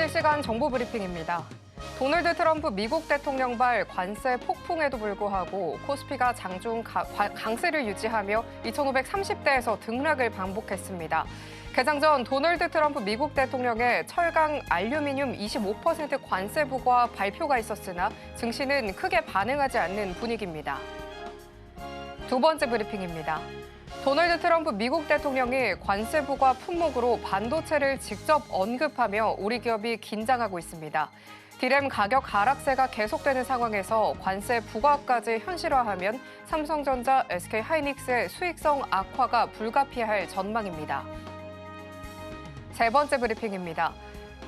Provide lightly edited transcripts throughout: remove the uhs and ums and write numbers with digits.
실시간 정보 브리핑입니다. 도널드 트럼프 미국 대통령발 관세 폭풍에도 불구하고 코스피가 장중 강세를 유지하며 2,530대에서 등락을 반복했습니다. 개장 전 도널드 트럼프 미국 대통령의 철강 알루미늄 25% 관세 부과 발표가 있었으나 증시는 크게 반응하지 않는 분위기입니다. 두 번째 브리핑입니다. 도널드 트럼프 미국 대통령이 관세 부과 품목으로 반도체를 직접 언급하며 우리 기업이 긴장하고 있습니다. 디램 가격 하락세가 계속되는 상황에서 관세 부과까지 현실화하면 삼성전자, SK하이닉스의 수익성 악화가 불가피할 전망입니다. 세 번째 브리핑입니다.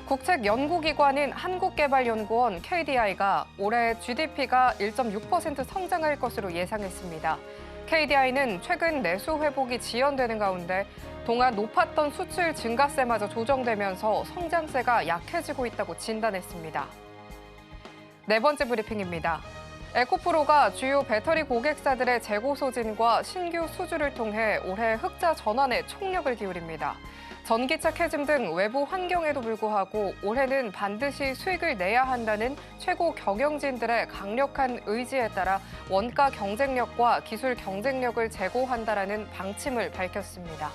국책연구기관인 한국개발연구원 KDI가 올해 GDP가 1.6% 성장할 것으로 예상했습니다. KDI는 최근 내수 회복이 지연되는 가운데 동안 높았던 수출 증가세마저 조정되면서 성장세가 약해지고 있다고 진단했습니다. 네 번째 브리핑입니다. 에코프로가 주요 배터리 고객사들의 재고 소진과 신규 수주를 통해 올해 흑자 전환에 총력을 기울입니다. 전기차 캐즘 등 외부 환경에도 불구하고 올해는 반드시 수익을 내야 한다는 최고 경영진들의 강력한 의지에 따라 원가 경쟁력과 기술 경쟁력을 제고한다라는 방침을 밝혔습니다.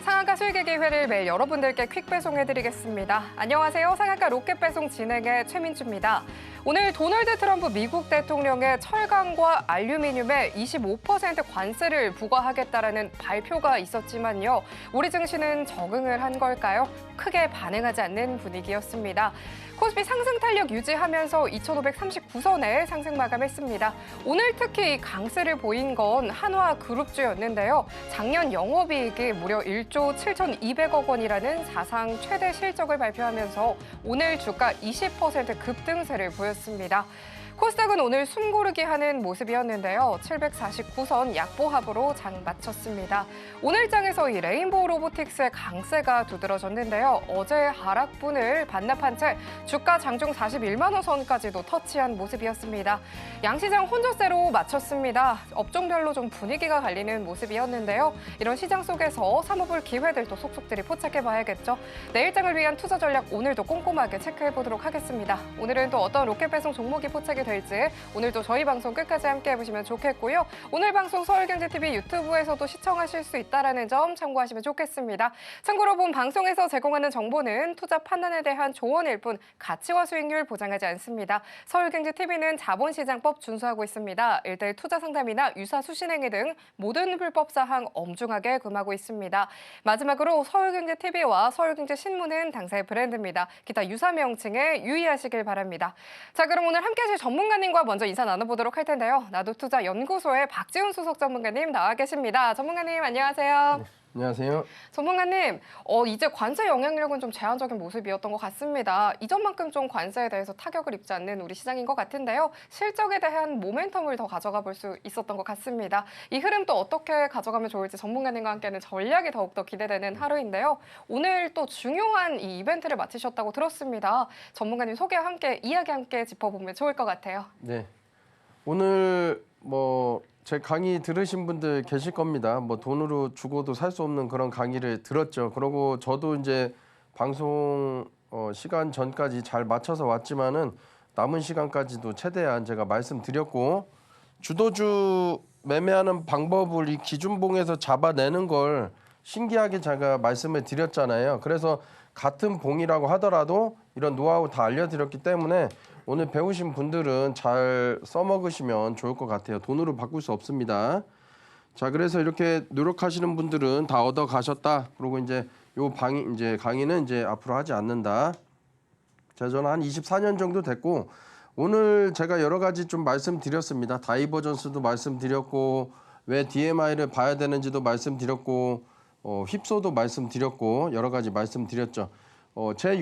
상한가 수익의 기회를 매일 여러분들께 퀵 배송해드리겠습니다. 안녕하세요. 상한가 로켓 배송 진행의 최민주입니다. 오늘 도널드 트럼프 미국 대통령의 철강과 알루미늄에 25% 관세를 부과하겠다라는 발표가 있었지만요. 우리 증시는 적응을 한 걸까요? 크게 반응하지 않는 분위기였습니다. 코스피 상승 탄력 유지하면서 2,539선에 상승 마감했습니다. 오늘 특히 강세를 보인 건 한화그룹주였는데요. 작년 영업이익이 무려 1조 7,200억 원이라는 사상 최대 실적을 발표하면서 오늘 주가 20% 급등세를 보였습니다. 코스닥은 오늘 숨고르기 하는 모습이었는데요. 749선 약보합으로 장 마쳤습니다. 오늘 장에서 이 레인보우 로보틱스의 강세가 두드러졌는데요. 어제 하락분을 반납한 채 주가 장중 41만 원 선까지도 터치한 모습이었습니다. 양시장 혼조세로 마쳤습니다. 업종별로 좀 분위기가 갈리는 모습이었는데요. 이런 시장 속에서 사모볼 기회들도 속속들이 포착해봐야겠죠. 내일장을 위한 투자 전략 오늘도 꼼꼼하게 체크해보도록 하겠습니다. 오늘은 또 어떤 로켓 배송 종목이 포착이 될지 오늘도 저희 방송 끝까지 함께해 보시면 좋겠고요. 오늘 방송 서울경제TV 유튜브에서도 시청하실 수 있다는 점 참고하시면 좋겠습니다. 참고로 본 방송에서 제공하는 정보는 투자 판단에 대한 조언일 뿐 가치와 수익률 보장하지 않습니다. 서울경제TV는 자본시장법 준수하고 있습니다. 1대1 투자 상담이나 유사 수신행위 등 모든 불법 사항 엄중하게 금하고 있습니다. 마지막으로 서울경제TV와 서울경제신문은 당사의 브랜드입니다. 기타 유사 명칭에 유의하시길 바랍니다. 자, 그럼 오늘 함께 하실 전문가님과 먼저 인사 나눠보도록 할 텐데요. 나도투자연구소의 박지훈 수석 전문가님 나와 계십니다. 전문가님 안녕하세요. 네, 안녕하세요. 전문가님, 이제 관세 영향력은 좀 제한적인 모습이었던 것 같습니다. 이전만큼 좀 관세에 대해서 타격을 입지 않는 우리 시장인 것 같은데요. 실적에 대한 모멘텀을 더 가져가 볼 수 있었던 것 같습니다. 이 흐름 또 어떻게 가져가면 좋을지 전문가님과 함께는 전략이 더욱더 기대되는 하루인데요. 오늘 또 중요한 이 이벤트를 마치셨다고 들었습니다. 전문가님 소개와 함께 이야기 함께 짚어보면 좋을 것 같아요. 네, 오늘 제 강의 들으신 분들 계실 겁니다. 돈으로 주고도 살 수 없는 그런 강의를 들었죠. 그리고 저도 이제 방송 시간 전까지 잘 맞춰서 왔지만은 남은 시간까지도 최대한 제가 말씀드렸고 주도주 매매하는 방법을 이 기준봉에서 잡아내는 걸 신기하게 제가 말씀을 드렸잖아요. 그래서 같은 봉이라고 하더라도 이런 노하우 다 알려드렸기 때문에 오늘 배우신 분들은 잘 써먹으시면 좋을 것 같아요. 돈으로 바꿀 수 없습니다. 자, 그래서 이렇게 노력하시는 분들은 다 얻어 가셨다. 그리고 이제 강의는 이제 앞으로 하지 않는다. 자, 저는 한 24년 정도 됐고 오늘 제가 여러 가지 좀 말씀드렸습니다. 다이버전스도 말씀드렸고 왜 DMI를 봐야 되는지도 말씀드렸고 휩소도 말씀드렸고 여러 가지 말씀드렸죠. 제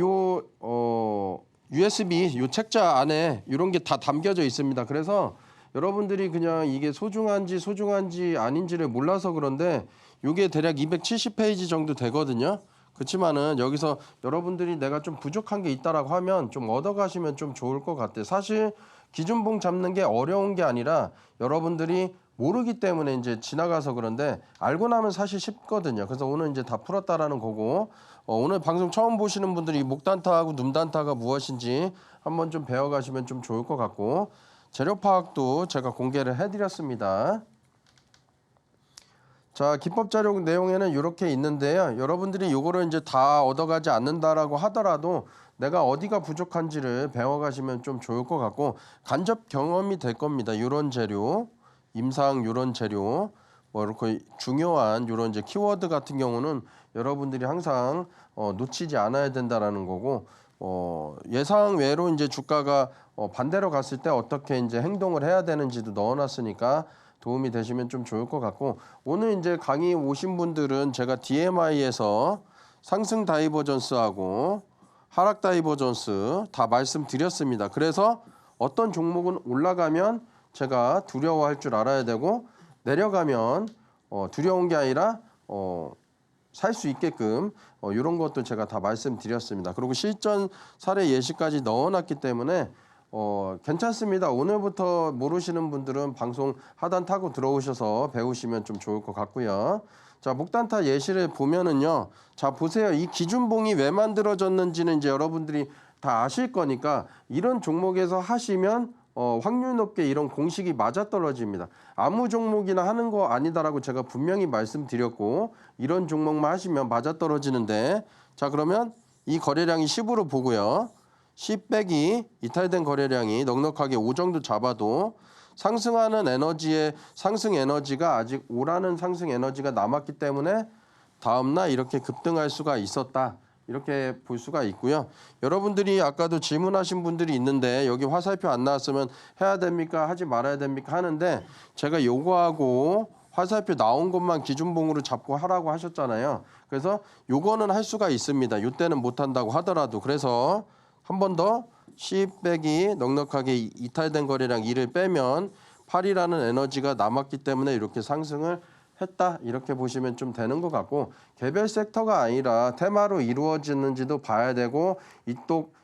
USB 요 책자 안에 이런 게 다 담겨져 있습니다. 그래서 여러분들이 그냥 이게 소중한지 아닌지를 몰라서 그런데 이게 대략 270페이지 정도 되거든요. 그렇지만은 여기서 여러분들이 내가 좀 부족한 게 있다라고 하면 좀 얻어가시면 좀 좋을 것 같아요. 사실 기준봉 잡는 게 어려운 게 아니라 여러분들이 모르기 때문에 이제 지나가서 그런데 알고 나면 사실 쉽거든요. 그래서 오늘 이제 다 풀었다라는 거고 오늘 방송 처음 보시는 분들이 목단타하고 눔단타가 무엇인지 한번 좀 배워가시면 좀 좋을 것 같고 재료 파악도 제가 공개를 해드렸습니다. 자, 기법 자료 내용에는 이렇게 있는데요. 여러분들이 요거를 이제 다 얻어가지 않는다라고 하더라도 내가 어디가 부족한지를 배워가시면 좀 좋을 것 같고 간접 경험이 될 겁니다. 요런 재료, 임상 요런 재료, 뭐 이렇게 중요한 요런 이제 키워드 같은 경우는 여러분들이 항상 놓치지 않아야 된다라는 거고 예상 외로 이제 주가가 반대로 갔을 때 어떻게 이제 행동을 해야 되는지도 넣어놨으니까 도움이 되시면 좀 좋을 것 같고 오늘 이제 강의 오신 분들은 제가 DMI에서 상승 다이버전스하고 하락 다이버전스 다 말씀드렸습니다. 그래서 어떤 종목은 올라가면 제가 두려워할 줄 알아야 되고 내려가면 두려운 게 아니라 살 수 있게끔 이런 것도 제가 다 말씀드렸습니다. 그리고 실전 사례 예시까지 넣어놨기 때문에 괜찮습니다. 오늘부터 모르시는 분들은 방송 하단 타고 들어오셔서 배우시면 좀 좋을 것 같고요. 자, 목단타 예시를 보면은요. 자, 보세요. 이 기준봉이 왜 만들어졌는지는 이제 여러분들이 다 아실 거니까 이런 종목에서 하시면 확률 높게 이런 공식이 맞아떨어집니다. 아무 종목이나 하는 거 아니다라고 제가 분명히 말씀드렸고 이런 종목만 하시면 맞아떨어지는데 자, 그러면 이 거래량이 10으로 보고요. 10 빼기 이탈된 거래량이 넉넉하게 5 정도 잡아도 상승하는 에너지의 상승 에너지가 아직 오라는 상승 에너지가 남았기 때문에 다음날 이렇게 급등할 수가 있었다. 이렇게 볼 수가 있고요. 여러분들이 아까도 질문하신 분들이 있는데 여기 화살표 안 나왔으면 해야 됩니까? 하지 말아야 됩니까? 하는데 제가 요거하고 화살표 나온 것만 기준봉으로 잡고 하라고 하셨잖아요. 그래서 요거는 할 수가 있습니다. 요때는 못 한다고 하더라도 그래서 한 번 더 10 빼기 넉넉하게 이탈된 거래량 2를 빼면 8이라는 에너지가 남았기 때문에 이렇게 상승을 했다 이렇게 보시면 좀 되는 것 같고 개별 섹터가 아니라 테마로 이루어지는지도 봐야 되고 이쪽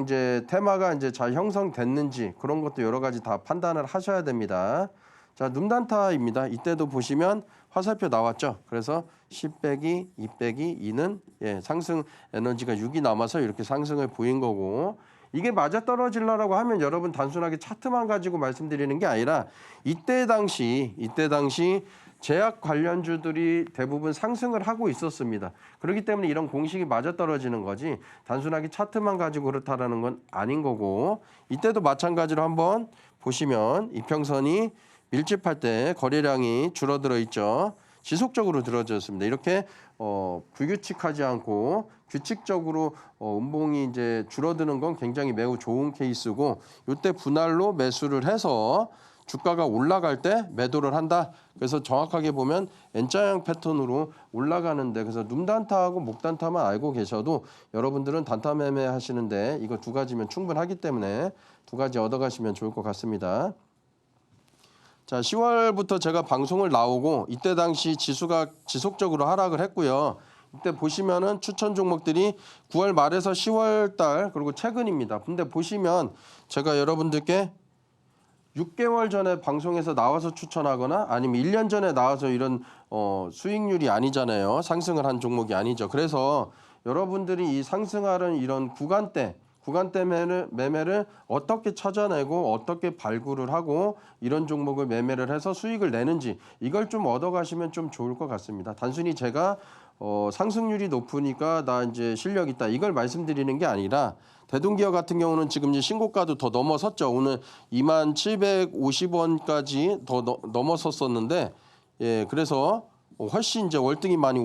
이제 테마가 이제 잘 형성됐는지 그런 것도 여러 가지 다 판단을 하셔야 됩니다. 자, 눔단타입니다. 이때도 보시면 화살표 나왔죠. 그래서 10 빼기 2 빼기 2는 상승 에너지가 6이 남아서 이렇게 상승을 보인 거고 이게 맞아떨어질라고 하면 여러분 단순하게 차트만 가지고 말씀드리는 게 아니라 이때 당시 제약 관련주들이 대부분 상승을 하고 있었습니다. 그렇기 때문에 이런 공식이 맞아떨어지는 거지 단순하게 차트만 가지고 그렇다라는 건 아닌 거고 이때도 마찬가지로 한번 보시면 이평선이 밀집할 때 거래량이 줄어들어 있죠. 지속적으로 들어졌습니다. 이렇게 불규칙하지 않고 규칙적으로 음봉이 이제 줄어드는 건 굉장히 매우 좋은 케이스고 이때 분할로 매수를 해서 주가가 올라갈 때 매도를 한다. 그래서 정확하게 보면 N자형 패턴으로 올라가는데 그래서 눔단타하고 목단타만 알고 계셔도 여러분들은 단타 매매 하시는데 이거 두 가지면 충분하기 때문에 두 가지 얻어가시면 좋을 것 같습니다. 자, 10월부터 제가 방송을 나오고 이때 당시 지수가 지속적으로 하락을 했고요. 이때 보시면은 추천 종목들이 9월 말에서 10월 달 그리고 최근입니다. 근데 보시면 제가 여러분들께 6개월 전에 방송에서 나와서 추천하거나 아니면 1년 전에 나와서 이런 수익률이 아니잖아요. 상승을 한 종목이 아니죠. 그래서 여러분들이 이 상승하는 이런 구간대 매매를 어떻게 찾아내고 어떻게 발굴을 하고 이런 종목을 매매를 해서 수익을 내는지 이걸 좀 얻어가시면 좀 좋을 것 같습니다. 단순히 제가 상승률이 높으니까 나 이제 실력 있다 이걸 말씀드리는 게 아니라 대동기업 같은 경우는 지금 이제 신고가도 더 넘어섰죠. 오늘 2750원까지 더 넘어섰었는데 그래서 훨씬 이제 월등히 많이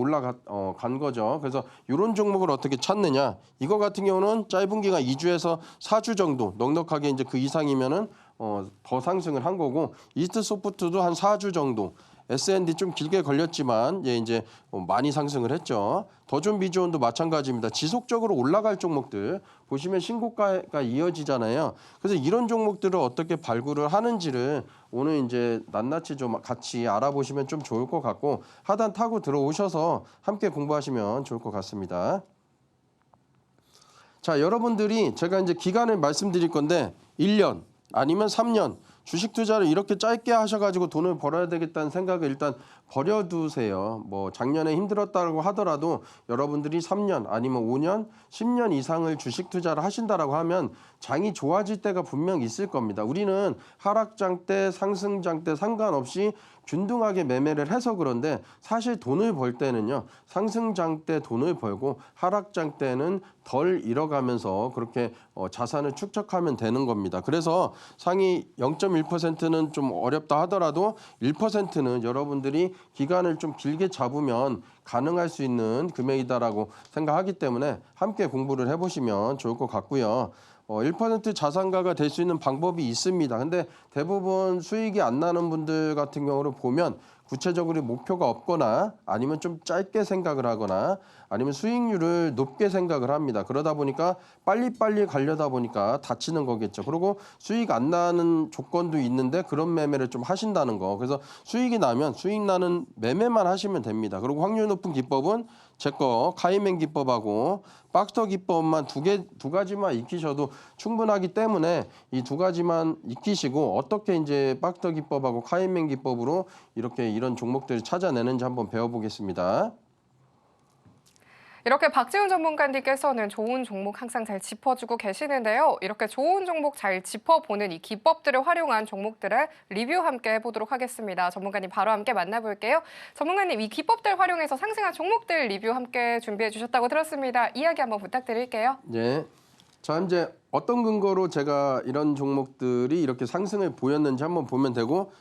간 거죠. 그래서 이런 종목을 어떻게 찾느냐? 이거 같은 경우는 짧은 기간 2주에서 4주 정도 넉넉하게 이제 그 이상이면은 더 상승을 한 거고 이스트 소프트도 한 4주 정도. S&D 좀 길게 걸렸지만 이제 많이 상승을 했죠. 더존 비주온도 마찬가지입니다. 지속적으로 올라갈 종목들 보시면 신고가가 이어지잖아요. 그래서 이런 종목들을 어떻게 발굴을 하는지를 오늘 이제 낱낱이 좀 같이 알아보시면 좀 좋을 것 같고 하단 타고 들어오셔서 함께 공부하시면 좋을 것 같습니다. 자, 여러분들이 제가 이제 기간을 말씀드릴 건데 1년, 아니면 3년 주식 투자를 이렇게 짧게 하셔가지고 돈을 벌어야 되겠다는 생각을 일단 버려두세요. 뭐 작년에 힘들었다고 하더라도 여러분들이 3년 아니면 5년, 10년 이상을 주식 투자를 하신다라고 하면 장이 좋아질 때가 분명 있을 겁니다. 우리는 하락장 때, 상승장 때 상관없이 균등하게 매매를 해서 그런데 사실 돈을 벌 때는요. 상승장 때 돈을 벌고 하락장 때는 덜 잃어가면서 그렇게 자산을 축적하면 되는 겁니다. 그래서 상위 0.1%는 좀 어렵다 하더라도 1%는 여러분들이 기간을 좀 길게 잡으면 가능할 수 있는 금액이다라고 생각하기 때문에 함께 공부를 해보시면 좋을 것 같고요. 1% 자산가가 될 수 있는 방법이 있습니다. 근데 대부분 수익이 안 나는 분들 같은 경우를 보면 구체적으로 목표가 없거나 아니면 좀 짧게 생각을 하거나 아니면 수익률을 높게 생각을 합니다. 그러다 보니까 빨리빨리 가려다 보니까 다치는 거겠죠. 그리고 수익 안 나는 조건도 있는데 그런 매매를 좀 하신다는 거. 그래서 수익이 나면 수익 나는 매매만 하시면 됩니다. 그리고 확률 높은 기법은 제 거 카이맨 기법하고 박스터 기법만 두 가지만 익히셔도 충분하기 때문에 이 두 가지만 익히시고 어떻게 이제 박스터 기법하고 카이맨 기법으로 이렇게 이런 종목들을 찾아내는지 한번 배워보겠습니다. 이렇게 박지훈 전문가님께서는 좋은 종목 항상 잘 짚어주고 계시는데요. 이렇게 좋은 종목 잘 짚어보는 이 기법들을 활용한 종목들의 리뷰 함께 해보도록 하겠습니다. 전문가님 바로 함께 만나볼게요. 전문가님, 이 기법들 활용해서 상승한 종목들 리뷰 함께 준비해 주셨다고 들었습니다. 이야기 한번 부탁드릴게요. 네. 자, 이제 어떤 근거로 제가 이런 종목들이 이렇게 상승을 보였는지 한번 보면 되고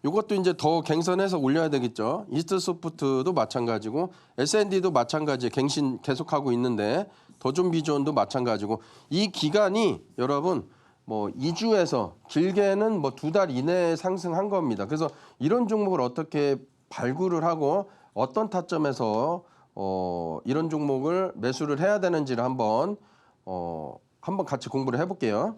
이것도 이제 더 갱선해서 올려야 되겠죠. 이스트소프트도 마찬가지고 S&D도 마찬가지 갱신 계속하고 있는데 더존비존도 마찬가지고 이 기간이 여러분 뭐 2주에서 길게는 뭐 2달 이내에 상승한 겁니다. 그래서 이런 종목을 어떻게 발굴을 하고 어떤 타점에서 이런 종목을 매수를 해야 되는지를 한번 같이 공부를 해볼게요.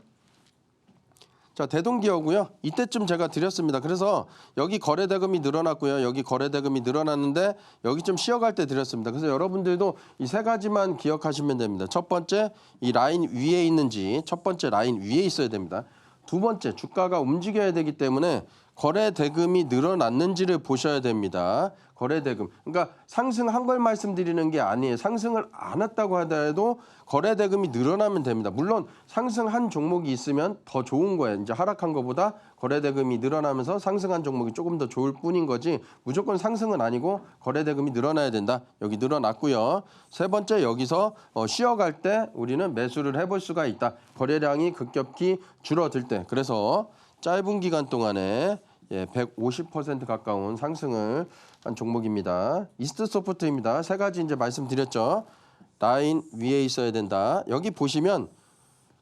자, 대동기어고요. 이때쯤 제가 드렸습니다. 그래서 여기 거래대금이 늘어났고요. 여기 거래대금이 늘어났는데 여기 좀 쉬어갈 때 드렸습니다. 그래서 여러분들도 이 세 가지만 기억하시면 됩니다. 첫 번째, 이 라인 위에 있는지 첫 번째 라인 위에 있어야 됩니다. 두 번째, 주가가 움직여야 되기 때문에 거래대금이 늘어났는지를 보셔야 됩니다. 거래대금. 그러니까 상승한 걸 말씀드리는 게 아니에요. 상승을 안 했다고 하더라도 거래대금이 늘어나면 됩니다. 물론 상승한 종목이 있으면 더 좋은 거예요. 이제 하락한 것보다 거래대금이 늘어나면서 상승한 종목이 조금 더 좋을 뿐인 거지 무조건 상승은 아니고 거래대금이 늘어나야 된다. 여기 늘어났고요. 세 번째, 여기서 쉬어갈 때 우리는 매수를 해볼 수가 있다. 거래량이 급격히 줄어들 때. 그래서 짧은 기간 동안에 150% 가까운 상승을 한 종목입니다. 이스트소프트입니다. 세 가지 이제 말씀드렸죠. 라인 위에 있어야 된다. 여기 보시면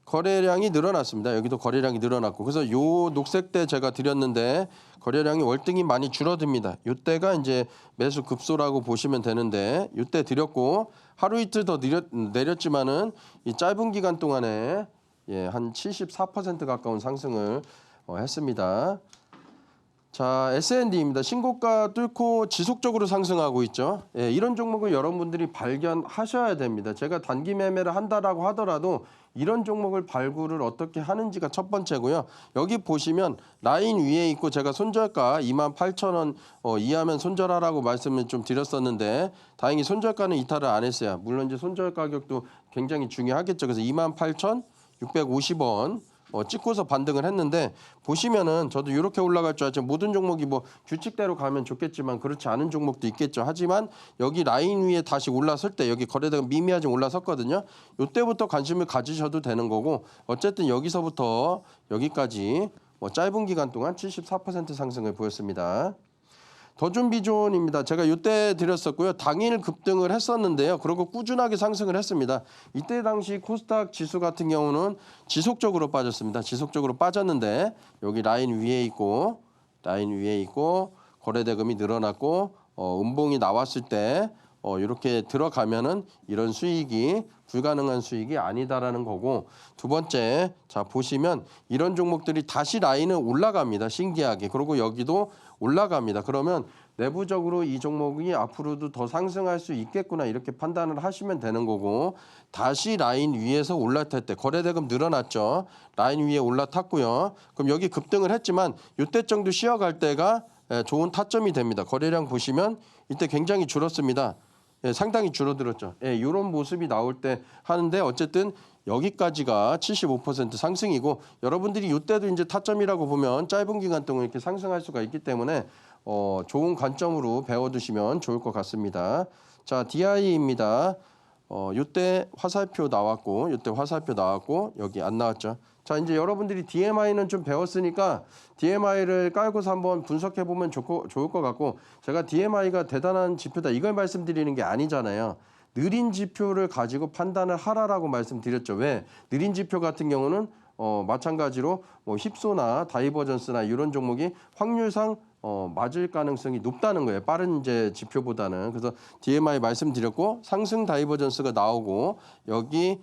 거래량이 늘어났습니다. 여기도 거래량이 늘어났고 그래서 요 녹색대 제가 드렸는데 거래량이 월등히 많이 줄어듭니다. 요때가 이제 매수 급소라고 보시면 되는데 요때 드렸고 하루 이틀 더 내렸지만은 이 짧은 기간 동안에 한 74% 가까운 상승을 했습니다. 자, S&D입니다. 신고가 뚫고 지속적으로 상승하고 있죠. 이런 종목을 여러분들이 발견하셔야 됩니다. 제가 단기 매매를 한다라고 하더라도 이런 종목을 발굴을 어떻게 하는지가 첫 번째고요. 여기 보시면 라인 위에 있고 제가 손절가 28,000원 이하면 손절하라고 말씀을 좀 드렸었는데 다행히 손절가는 이탈을 안 했어요. 물론 이제 손절 가격도 굉장히 중요하겠죠. 그래서 28,650원 찍고서 반등을 했는데 보시면은 저도 이렇게 올라갈 줄 알았죠. 모든 종목이 뭐 규칙대로 가면 좋겠지만 그렇지 않은 종목도 있겠죠. 하지만 여기 라인 위에 다시 올라설 때 여기 거래대금 미미하게 올라섰거든요. 이때부터 관심을 가지셔도 되는 거고 어쨌든 여기서부터 여기까지 짧은 기간 동안 74% 상승을 보였습니다. 더존비존입니다. 제가 이때 드렸었고요. 당일 급등을 했었는데요. 그리고 꾸준하게 상승을 했습니다. 이때 당시 코스닥 지수 같은 경우는 지속적으로 빠졌습니다. 지속적으로 빠졌는데 여기 라인 위에 있고 거래대금이 늘어났고 음봉이 나왔을 때 이렇게 들어가면은 이런 수익이 불가능한 수익이 아니다라는 거고, 두 번째, 자 보시면 이런 종목들이 다시 라인은 올라갑니다. 신기하게. 그리고 여기도 올라갑니다. 그러면 내부적으로 이 종목이 앞으로도 더 상승할 수 있겠구나 이렇게 판단을 하시면 되는 거고, 다시 라인 위에서 올라탈 때 거래대금 늘어났죠. 라인 위에 올라탔고요. 그럼 여기 급등을 했지만 이때 정도 쉬어갈 때가 좋은 타점이 됩니다. 거래량 보시면 이때 굉장히 줄었습니다. 상당히 줄어들었죠. 이런 모습이 나올 때 하는데, 어쨌든 여기까지가 75% 상승이고, 여러분들이 이때도 이제 타점이라고 보면 짧은 기간 동안 이렇게 상승할 수가 있기 때문에 좋은 관점으로 배워두시면 좋을 것 같습니다. 자, DI입니다. 이때 화살표 나왔고, 이때 화살표 나왔고, 여기 안 나왔죠. 자, 이제 여러분들이 DMI는 좀 배웠으니까 DMI를 깔고서 한번 분석해 보면 좋을 것 같고, 제가 DMI가 대단한 지표다 이걸 말씀드리는 게 아니잖아요. 느린 지표를 가지고 판단을 하라라고 말씀드렸죠. 왜? 느린 지표 같은 경우는 마찬가지로 뭐 힙소나 다이버전스나 이런 종목이 확률상 맞을 가능성이 높다는 거예요. 빠른 이제 지표보다는. 그래서 DMI 말씀드렸고, 상승 다이버전스가 나오고, 여기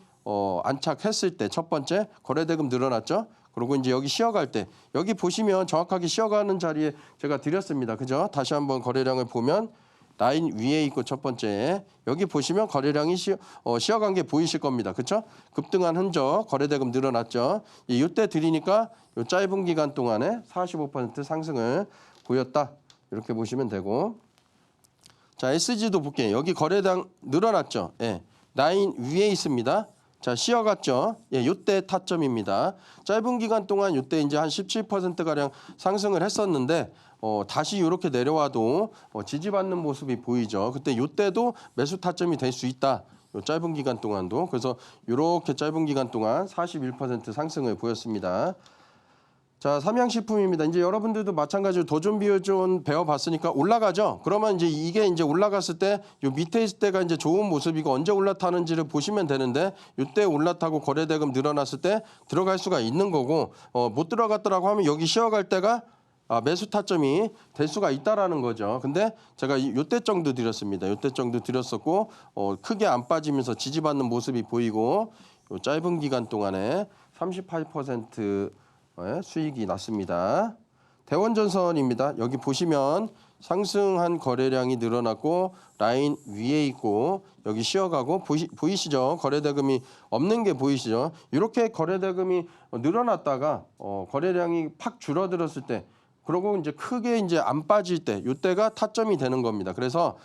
안착했을 때 첫 번째 거래대금 늘어났죠. 그리고 이제 여기 쉬어갈 때, 여기 보시면 정확하게 쉬어가는 자리에 제가 드렸습니다. 그죠? 다시 한번 거래량을 보면 라인 위에 있고, 첫 번째 여기 보시면 거래량이 쉬어간 게 보이실 겁니다. 그렇죠? 급등한 흔적, 거래대금 늘어났죠. 이때 드리니까 이 짧은 기간 동안에 45% 상승을 보였다. 이렇게 보시면 되고, 자 SG도 볼게요. 여기 거래량 늘어났죠. 라인 위에 있습니다. 자, 쉬어갔죠. 요때 타점입니다. 짧은 기간 동안 요때 이제 한 17% 가량 상승을 했었는데, 다시 이렇게 내려와도 지지받는 모습이 보이죠. 그때 요때도 매수 타점이 될 수 있다. 요 짧은 기간 동안도. 그래서 이렇게 짧은 기간 동안 41% 상승을 보였습니다. 자, 삼양식품입니다. 이제 여러분들도 마찬가지로 도전 비율존 배워봤으니까 올라가죠. 그러면 이제 이게 이제 올라갔을 때 요 밑에 있을 때가 이제 좋은 모습이고, 언제 올라타는지를 보시면 되는데, 이때 올라타고 거래대금 늘어났을 때 들어갈 수가 있는 거고, 못 들어갔더라고 하면 여기 쉬어갈 때가 매수 타점이 될 수가 있다라는 거죠. 근데 제가 요때 정도 드렸습니다. 요때 정도 드렸었고, 크게 안 빠지면서 지지받는 모습이 보이고, 요 짧은 기간 동안에 38% 수익이 났습니다. 대원전선입니다. 여기 보시면 상승한 거래량이 늘어났고, 라인 위에 있고, 여기 쉬어가고, 보이시죠? 거래대금이 없는 게 보이시죠? 이렇게 거래대금이 늘어났다가 거래량이 팍 줄어들었을 때, 그리고 이제 크게 이제 안 빠질 때, 이때가 타점이 되는 겁니다. 그래서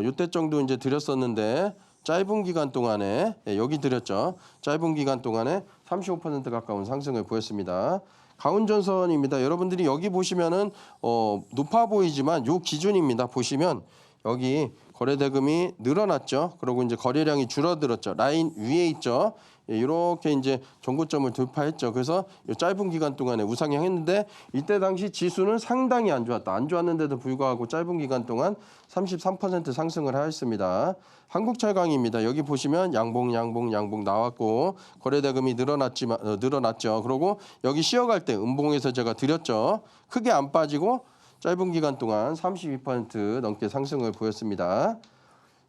이때 정도 이제 드렸었는데, 짧은 기간 동안에 여기 드렸죠. 짧은 기간 동안에 35% 가까운 상승을 보였습니다. 가운전선입니다. 여러분들이 여기 보시면은 높아 보이지만 요 기준입니다. 보시면 여기 거래대금이 늘어났죠. 그리고 이제 거래량이 줄어들었죠. 라인 위에 있죠. 이렇게 이제 전고점을 돌파했죠. 그래서 이 짧은 기간 동안에 우상향했는데, 이때 당시 지수는 상당히 안 좋았다. 안 좋았는데도 불구하고 짧은 기간 동안 33% 상승을 하였습니다. 한국철강입니다. 여기 보시면 양봉 나왔고, 거래대금이 늘어났죠. 그리고 여기 쉬어갈 때 음봉에서 제가 드렸죠. 크게 안 빠지고 짧은 기간 동안 32% 넘게 상승을 보였습니다.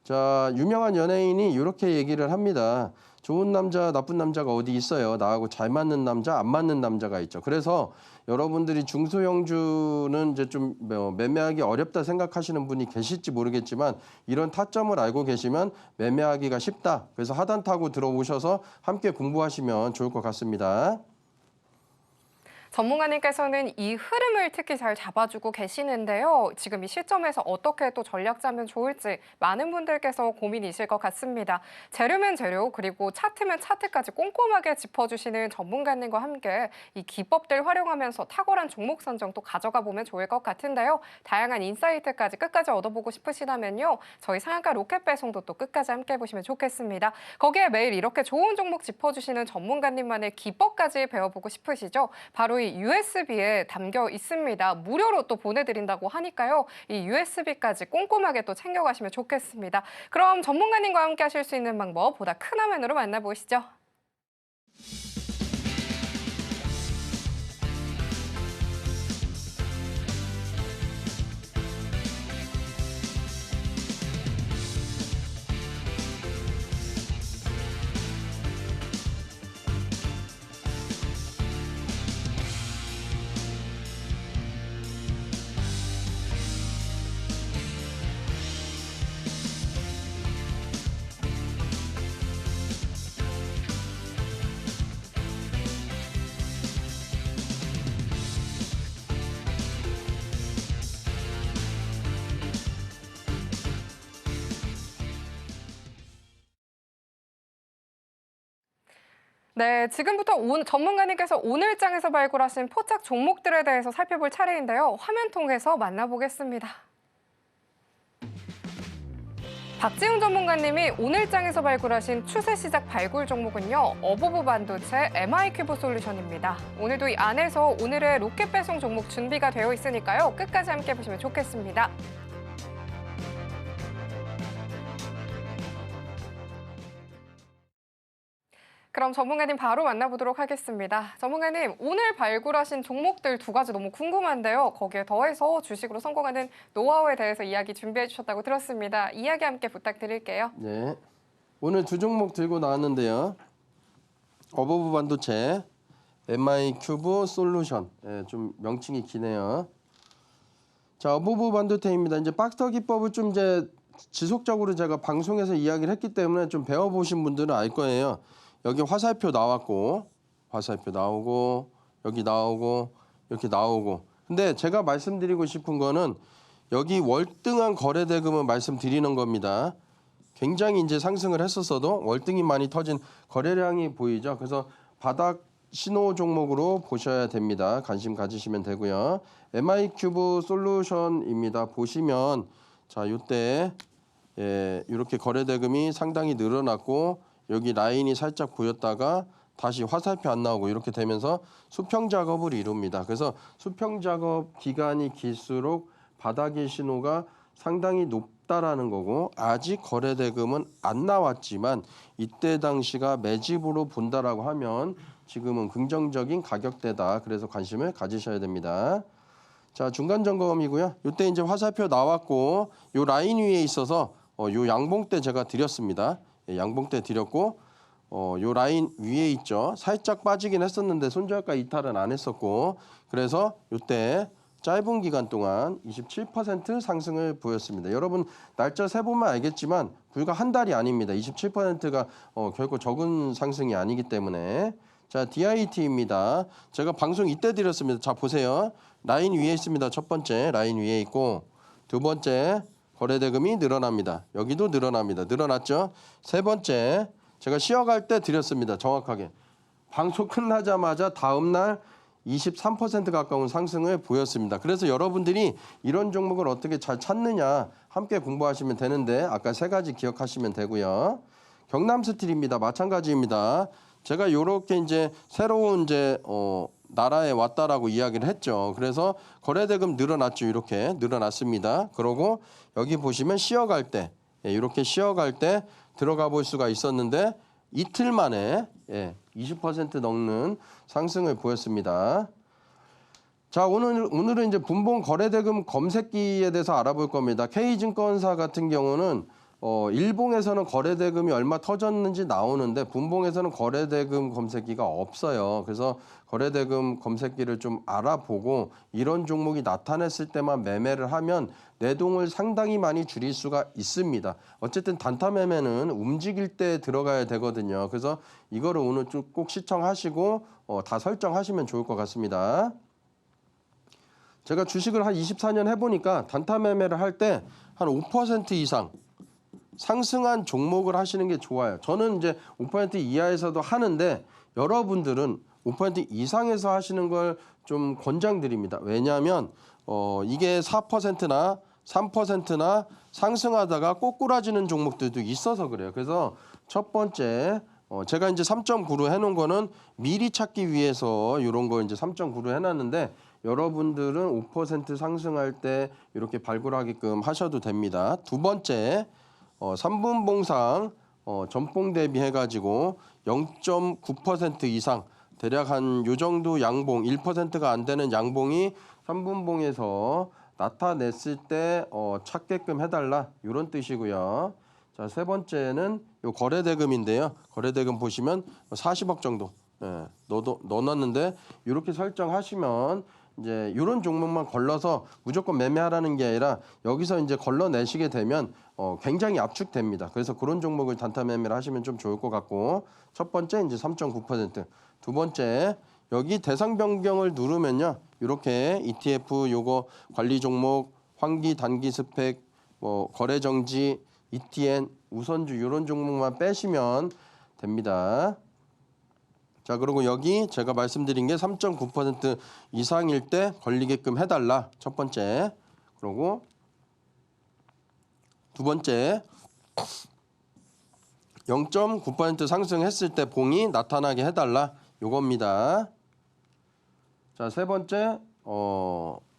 자, 유명한 연예인이 이렇게 얘기를 합니다. 좋은 남자, 나쁜 남자가 어디 있어요. 나하고 잘 맞는 남자, 안 맞는 남자가 있죠. 그래서 여러분들이 중소형주는 이제 좀 매매하기 어렵다 생각하시는 분이 계실지 모르겠지만, 이런 타점을 알고 계시면 매매하기가 쉽다. 그래서 하단 타고 들어오셔서 함께 공부하시면 좋을 것 같습니다. 전문가님께서는 이 흐름을 특히 잘 잡아주고 계시는데요. 지금 이 시점에서 어떻게 또 전략 짜면 좋을지 많은 분들께서 고민이실 것 같습니다. 재료면 재료, 그리고 차트면 차트까지 꼼꼼하게 짚어주시는 전문가님과 함께 이 기법들 활용하면서 탁월한 종목 선정 또 가져가 보면 좋을 것 같은데요. 다양한 인사이트까지 끝까지 얻어보고 싶으시다면요. 저희 상한가 로켓 배송도 또 끝까지 함께 해보시면 좋겠습니다. 거기에 매일 이렇게 좋은 종목 짚어주시는 전문가님만의 기법까지 배워보고 싶으시죠? 바로 이 USB에 담겨 있습니다. 무료로 또 보내드린다고 하니까요. 이 USB까지 꼼꼼하게 또 챙겨가시면 좋겠습니다. 그럼 전문가님과 함께 하실 수 있는 방법 보다 큰 화면으로 만나보시죠. 네, 지금부터 전문가님께서 오늘장에서 발굴하신 포착 종목들에 대해서 살펴볼 차례인데요. 화면 통해서 만나보겠습니다. 박지웅 전문가님이 오늘장에서 발굴하신 추세 시작 발굴 종목은요. 어보브 반도체 MI큐브 솔루션입니다. 오늘도 이 안에서 오늘의 로켓 배송 종목 준비가 되어 있으니까요. 끝까지 함께 보시면 좋겠습니다. 그럼 전문가님 바로 만나보도록 하겠습니다. 전문가님, 오늘 발굴하신 종목들 두 가지 너무 궁금한데요. 거기에 더해서 주식으로 성공하는 노하우에 대해서 이야기 준비해 주셨다고 들었습니다. 이야기 함께 부탁드릴게요. 네. 오늘 두 종목 들고 나왔는데요. 어버브 반도체, MI큐브 솔루션. 좀 명칭이 기네요. 자, 어버브 반도체입니다. 이제 박스터 기법을 좀 이제 지속적으로 제가 방송에서 이야기를 했기 때문에 좀 배워보신 분들은 알 거예요. 여기 화살표 나왔고, 화살표 나오고, 여기 나오고, 이렇게 나오고. 근데 제가 말씀드리고 싶은 거는 여기 월등한 거래 대금을 말씀드리는 겁니다. 굉장히 이제 상승을 했었어도 월등히 많이 터진 거래량이 보이죠. 그래서 바닥 신호 종목으로 보셔야 됩니다. 관심 가지시면 되고요. MI큐브 솔루션입니다. 보시면 자, 이때 이렇게 거래 대금이 상당히 늘어났고 여기 라인이 살짝 보였다가 다시 화살표 안 나오고 이렇게 되면서 수평 작업을 이룹니다. 그래서 수평 작업 기간이 길수록 바닥의 신호가 상당히 높다라는 거고 아직 거래 대금은 안 나왔지만 이때 당시가 매집으로 본다라고 하면 지금은 긍정적인 가격대다. 그래서 관심을 가지셔야 됩니다. 자, 중간 점검이고요. 이때 이제 화살표 나왔고 요 라인 위에 있어서 요 양봉대 제가 드렸습니다. 양봉대 드렸고 요 라인 위에 있죠. 살짝 빠지긴 했었는데 손절가 이탈은 안 했었고 그래서 이때 짧은 기간 동안 27% 상승을 보였습니다. 여러분 날짜 세보면 알겠지만 불과 한 달이 아닙니다. 27%가 결코 적은 상승이 아니기 때문에 자, DIT입니다. 제가 방송 이때 드렸습니다. 자, 보세요. 라인 위에 있습니다. 첫 번째 라인 위에 있고 두 번째 거래 대금이 늘어납니다. 여기도 늘어납니다. 늘어났죠? 세 번째, 제가 쉬어갈 때 드렸습니다. 정확하게. 방송 끝나자마자 다음 날 23% 가까운 상승을 보였습니다. 그래서 여러분들이 이런 종목을 어떻게 잘 찾느냐 함께 공부하시면 되는데 아까 세 가지 기억하시면 되고요. 경남스틸입니다. 마찬가지입니다. 제가 이렇게 이제 새로운 이제 나라에 왔다라고 이야기를 했죠. 그래서 거래대금 늘어났죠. 이렇게 늘어났습니다. 그러고 여기 보시면 쉬어갈 때 이렇게 쉬어갈 때 들어가 볼 수가 있었는데 이틀 만에 20% 넘는 상승을 보였습니다. 자, 오늘은 이제 분봉 거래대금 검색기에 대해서 알아볼 겁니다. K증권사 같은 경우는 일봉에서는 거래대금이 얼마 터졌는지 나오는데 분봉에서는 거래대금 검색기가 없어요. 그래서 거래대금 검색기를 좀 알아보고 이런 종목이 나타났을 때만 매매를 하면 내동을 상당히 많이 줄일 수가 있습니다. 어쨌든 단타 매매는 움직일 때 들어가야 되거든요. 그래서 이거를 오늘 좀 꼭 시청하시고 다 설정하시면 좋을 것 같습니다. 제가 주식을 한 24년 해보니까 단타 매매를 할 때 한 5% 이상 상승한 종목을 하시는 게 좋아요. 저는 이제 5% 이하에서도 하는데 여러분들은 5% 이상에서 하시는 걸 좀 권장드립니다. 왜냐하면 이게 4%나 3%나 상승하다가 꼬꾸라지는 종목들도 있어서 그래요. 그래서 첫 번째 제가 이제 3.9로 해놓은 거는 미리 찾기 위해서 이런 거 이제 3.9로 해놨는데 여러분들은 5% 상승할 때 이렇게 발굴하게끔 하셔도 됩니다. 두 번째 3분봉상 전봉 대비해가지고 0.9% 이상 대략 한 요 정도 양봉 1%가 안 되는 양봉이 3분봉에서 나타냈을 때 찾게끔 해달라 이런 뜻이고요. 자, 세 번째는 요 거래대금인데요. 거래대금 보시면 40억 정도 넣어놨는데 이렇게 설정하시면 이제 이런 종목만 걸러서 무조건 매매하라는 게 아니라 여기서 이제 걸러내시게 되면 굉장히 압축됩니다. 그래서 그런 종목을 단타 매매를 하시면 좀 좋을 것 같고 첫 번째 이제 3.9%, 두 번째 여기 대상 변경을 누르면요 이렇게 ETF 요거 관리 종목, 환기 단기 스펙, 거래 정지, ETN, 우선주 이런 종목만 빼시면 됩니다. 자, 그리고 여기 제가 말씀드린 게 3.9% 이상일 때 걸리게끔 해달라. 첫 번째. 그리고 두 번째, 0.9% 상승했을 때 봉이 나타나게 해달라. 요겁니다. 자, 세 번째,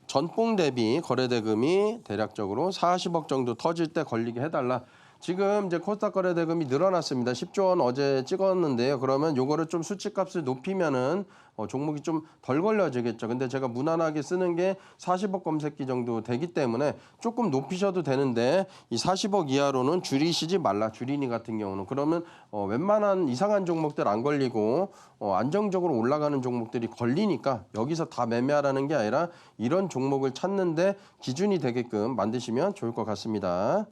전봉 대비 거래대금이 대략적으로 40억 정도 터질 때 걸리게 해달라. 지금 이제 코스닥 거래대금이 늘어났습니다. 10조 원 어제 찍었는데요. 그러면 요거를 좀 수치값을 높이면은 종목이 좀 덜 걸려지겠죠. 근데 제가 무난하게 쓰는 게 40억 검색기 정도 되기 때문에 조금 높이셔도 되는데 이 40억 이하로는 줄이시지 말라. 줄이니 같은 경우는. 그러면 웬만한 이상한 종목들 안 걸리고 안정적으로 올라가는 종목들이 걸리니까 여기서 다 매매하라는 게 아니라 이런 종목을 찾는데 기준이 되게끔 만드시면 좋을 것 같습니다.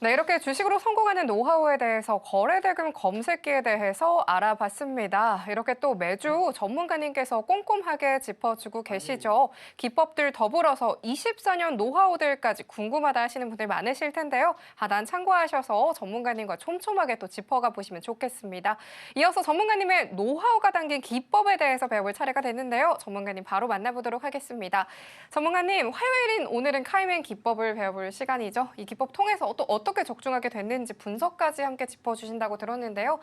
네, 이렇게 주식으로 성공하는 노하우에 대해서 거래대금 검색기에 대해서 알아봤습니다. 이렇게 또 매주 전문가님께서 꼼꼼하게 짚어주고 계시죠. 기법들 더불어서 24년 노하우들까지 궁금하다 하시는 분들 많으실 텐데요. 하단 참고하셔서 전문가님과 촘촘하게 또 짚어가 보시면 좋겠습니다. 이어서 전문가님의 노하우가 담긴 기법에 대해서 배워볼 차례가 됐는데요. 전문가님 바로 만나보도록 하겠습니다. 전문가님, 화요일인 오늘은 카이맨 기법을 배워볼 시간이죠. 이 기법 통해서 또 어떻게 적중하게 됐는지 분석까지 함께 짚어주신다고 들었는데요.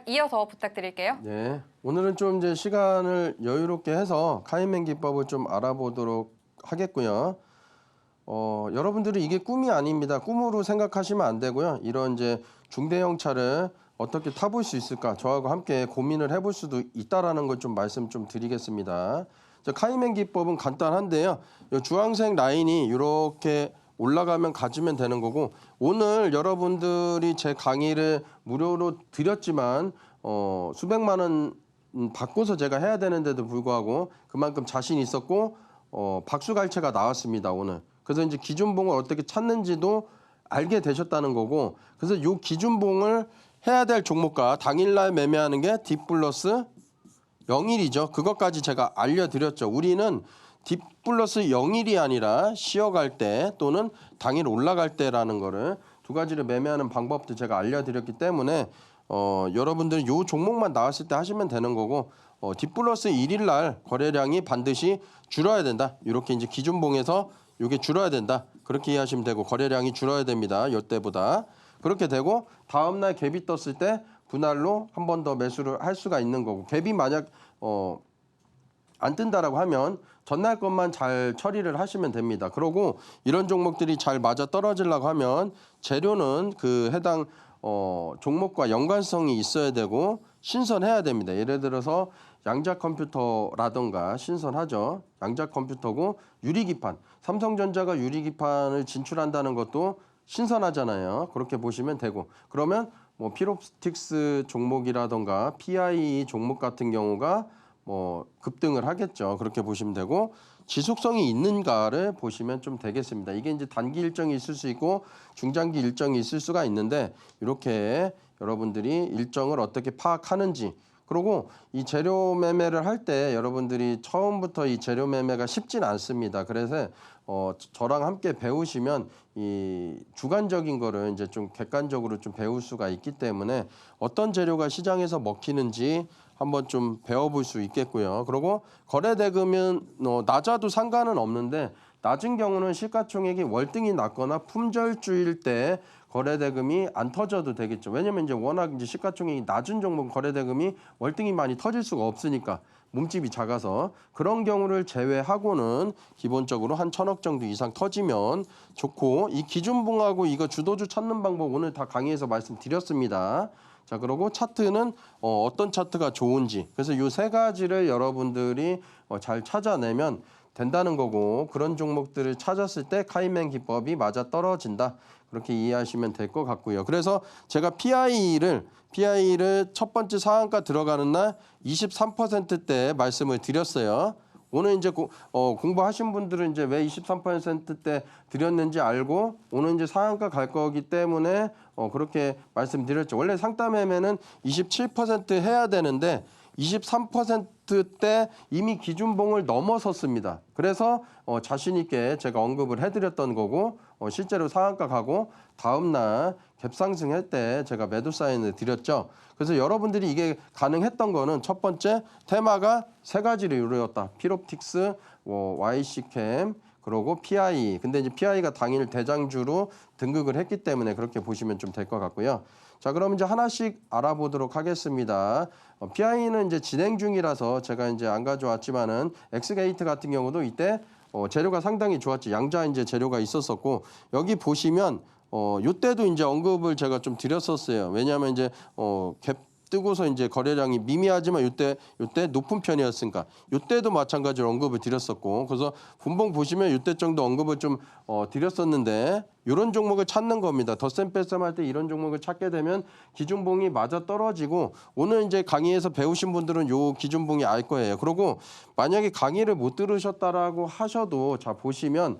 이어서 부탁드릴게요. 네, 오늘은 좀 이제 시간을 여유롭게 해서 카이맨 기법을 좀 알아보도록 하겠고요. 여러분들이 이게 꿈이 아닙니다. 꿈으로 생각하시면 안 되고요. 이런 이제 중대형 차를 어떻게 타볼 수 있을까? 저하고 함께 고민을 해볼 수도 있다라는 걸 좀 말씀 좀 드리겠습니다. 카이맨 기법은 간단한데요. 이 주황색 라인이 이렇게 올라가면 가지면 되는 거고, 오늘 여러분들이 제 강의를 무료로 드렸지만 수백만 원 받고서 제가 해야 되는데도 불구하고 그만큼 자신 있었고 박수갈채가 나왔습니다, 오늘. 그래서 이제 기준봉을 어떻게 찾는지도 알게 되셨다는 거고, 그래서 이 기준봉을 해야 될 종목과 당일날 매매하는 게 D 플러스 0일이죠. 그것까지 제가 알려드렸죠. 우리는 D 플러스 0일이 아니라 쉬어갈 때 또는 당일 올라갈 때라는 거를 두 가지를 매매하는 방법도 제가 알려드렸기 때문에 여러분들은 요 종목만 나왔을 때 하시면 되는 거고, D 플러스 1일 날 거래량이 반드시 줄어야 된다. 이렇게 이제 기준봉에서 이게 줄어야 된다. 그렇게 이해하시면 되고, 거래량이 줄어야 됩니다. 이때보다. 그렇게 되고 다음 날 갭이 떴을 때 분할로 한 번 더 매수를 할 수가 있는 거고, 갭이 만약 안 뜬다라고 하면 전날 것만 잘 처리를 하시면 됩니다. 그러고 이런 종목들이 잘 맞아 떨어지려고 하면 재료는 그 해당 종목과 연관성이 있어야 되고 신선해야 됩니다. 예를 들어서 양자 컴퓨터라던가 신선하죠. 양자 컴퓨터고 유리기판, 삼성전자가 유리기판을 진출한다는 것도 신선하잖아요. 그렇게 보시면 되고, 그러면 뭐 피롭스틱스 종목이라던가 PI 종목 같은 경우가 급등을 하겠죠. 그렇게 보시면 되고, 지속성이 있는가를 보시면 좀 되겠습니다. 이게 이제 단기 일정이 있을 수 있고 중장기 일정이 있을 수가 있는데, 이렇게 여러분들이 일정을 어떻게 파악하는지, 그리고 이 재료 매매를 할 때 여러분들이 처음부터 이 재료 매매가 쉽진 않습니다. 그래서 저랑 함께 배우시면 이 주관적인 거를 이제 좀 객관적으로 좀 배울 수가 있기 때문에 어떤 재료가 시장에서 먹히는지 한번 좀 배워볼 수 있겠고요. 그리고 거래대금은 낮아도 상관은 없는데, 낮은 경우는 시가총액이 월등히 낮거나 품절주일 때 거래대금이 안 터져도 되겠죠. 왜냐면 이제 워낙 이제 시가총액이 낮은 종목 거래대금이 월등히 많이 터질 수가 없으니까, 몸집이 작아서. 그런 경우를 제외하고는 기본적으로 한 1,000억 정도 이상 터지면 좋고, 이 기준봉하고 이거 주도주 찾는 방법 오늘 다 강의에서 말씀드렸습니다. 자, 그리고 차트는 어떤 차트가 좋은지, 그래서 이 세 가지를 여러분들이 잘 찾아내면 된다는 거고, 그런 종목들을 찾았을 때 카이맨 기법이 맞아 떨어진다. 그렇게 이해하시면 될 것 같고요. 그래서 제가 PI를 첫 번째 상한가 들어가는 날 23%대 말씀을 드렸어요. 오늘 이제 공부하신 분들은 이제 왜 23%대 드렸는지 알고, 오늘 이제 상한가 갈 거기 때문에 그렇게 말씀드렸죠. 원래 상따 매매는 27% 해야 되는데 23%대 이미 기준봉을 넘어섰습니다. 그래서 자신 있게 제가 언급을 해드렸던 거고 실제로 상한가 가고 다음 날 갭상승할 때 제가 매도 사인을 드렸죠. 그래서 여러분들이 이게 가능했던 거는 첫 번째 테마가 세 가지를 이루었다. 필옵틱스, YC캠, 그리고 PI. 근데 이제 PI가 당일 대장주로 등극을 했기 때문에 그렇게 보시면 좀 될 것 같고요. 자, 그럼 이제 하나씩 알아보도록 하겠습니다. PI는 이제 진행 중이라서 제가 이제 안 가져왔지만은 엑스게이트 같은 경우도 이때 재료가 상당히 좋았죠. 양자 이제 재료가 있었었고 여기 보시면 요때도 이제 언급을 제가 좀 드렸었어요. 왜냐하면 이제 갭 뜨고서 이제 거래량이 미미하지만 요때 높은 편이었으니까 요때도 마찬가지로 언급을 드렸었고 그래서 분봉 보시면 요때 정도 언급을 좀 드렸었는데 이런 종목을 찾는 겁니다. 덧셈 뺄셈 할 때 이런 종목을 찾게 되면 기준봉이 맞아 떨어지고 오늘 이제 강의에서 배우신 분들은 요 기준봉이 알 거예요. 그리고 만약에 강의를 못 들으셨다라고 하셔도 자 보시면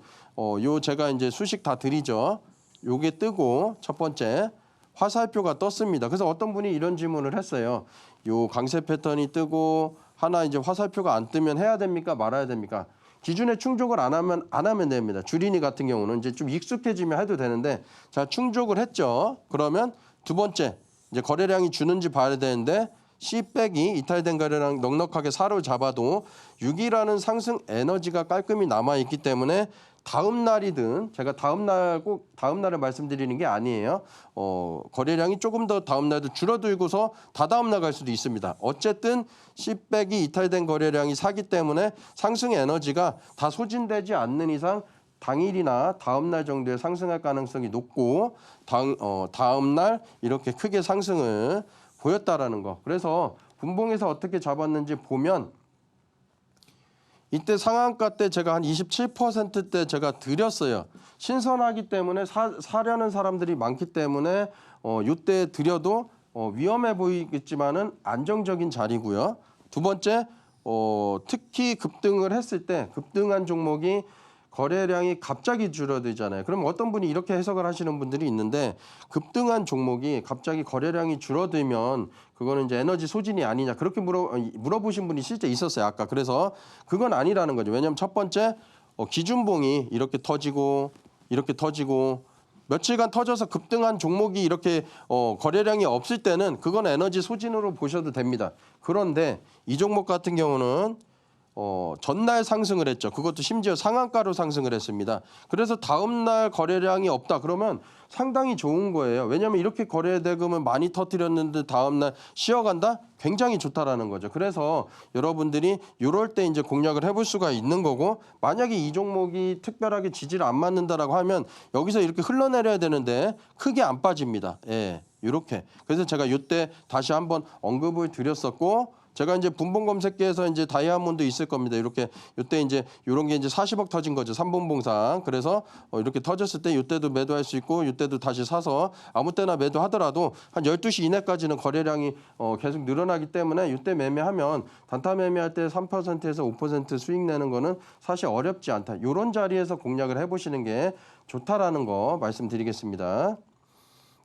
요 제가 이제 수식 다 드리죠. 요게 뜨고 첫 번째 화살표가 떴습니다. 그래서 어떤 분이 이런 질문을 했어요. 요 강세 패턴이 뜨고 하나 이제 화살표가 안 뜨면 해야 됩니까? 말아야 됩니까? 기준에 충족을 안 하면 됩니다. 주린이 같은 경우는 이제 좀 익숙해지면 해도 되는데 자 충족을 했죠. 그러면 두 번째 이제 거래량이 주는지 봐야 되는데 C 빼기 이탈된 거래량 넉넉하게 사로잡아도 6이라는 상승 에너지가 깔끔히 남아 있기 때문에 다음 날이든 제가 다음 날을 말씀드리는 게 아니에요. 거래량이 조금 더 다음 날도 줄어들고서 다다음 날 갈 수도 있습니다. 어쨌든 C 빼기 이탈된 거래량이 사기 때문에 상승 에너지가 다 소진되지 않는 이상 당일이나 다음 날 정도에 상승할 가능성이 높고 다음 날 이렇게 크게 상승을 보였다라는 거. 그래서 분봉에서 어떻게 잡았는지 보면 이때 상한가 때 제가 한 27%대 제가 드렸어요. 신선하기 때문에 사려는 사람들이 많기 때문에 이때 드려도 위험해 보이겠지만은 안정적인 자리고요. 두 번째 특히 급등을 했을 때 급등한 종목이 거래량이 갑자기 줄어들잖아요. 그럼 어떤 분이 이렇게 해석을 하시는 분들이 있는데 급등한 종목이 갑자기 거래량이 줄어들면 그거는 이제 에너지 소진이 아니냐 그렇게 물어보신 분이 실제 있었어요. 아까 그래서 그건 아니라는 거죠. 왜냐하면 첫 번째 기준봉이 이렇게 터지고 며칠간 터져서 급등한 종목이 이렇게 거래량이 없을 때는 그건 에너지 소진으로 보셔도 됩니다. 그런데 이 종목 같은 경우는 전날 상승을 했죠. 그것도 심지어 상한가로 상승을 했습니다. 그래서 다음 날 거래량이 없다 그러면 상당히 좋은 거예요. 왜냐하면 이렇게 거래 대금을 많이 터뜨렸는데 다음 날 쉬어간다? 굉장히 좋다라는 거죠. 그래서 여러분들이 이럴 때 이제 공략을 해볼 수가 있는 거고 만약에 이 종목이 특별하게 지지를 안 맞는다라고 하면 여기서 이렇게 흘러내려야 되는데 크게 안 빠집니다. 예, 이렇게. 그래서 제가 이때 다시 한번 언급을 드렸었고. 제가 이제 분봉 검색기에서 이제 다이아몬드 있을 겁니다. 이렇게 이때 이제 이런 게 이제 40억 터진 거죠. 3분봉상. 그래서 이렇게 터졌을 때 이때도 매도할 수 있고 이때도 다시 사서 아무 때나 매도하더라도 한 12시 이내까지는 거래량이 계속 늘어나기 때문에 이때 매매하면 단타 매매할 때 3%에서 5% 수익 내는 거는 사실 어렵지 않다. 이런 자리에서 공략을 해보시는 게 좋다라는 거 말씀드리겠습니다.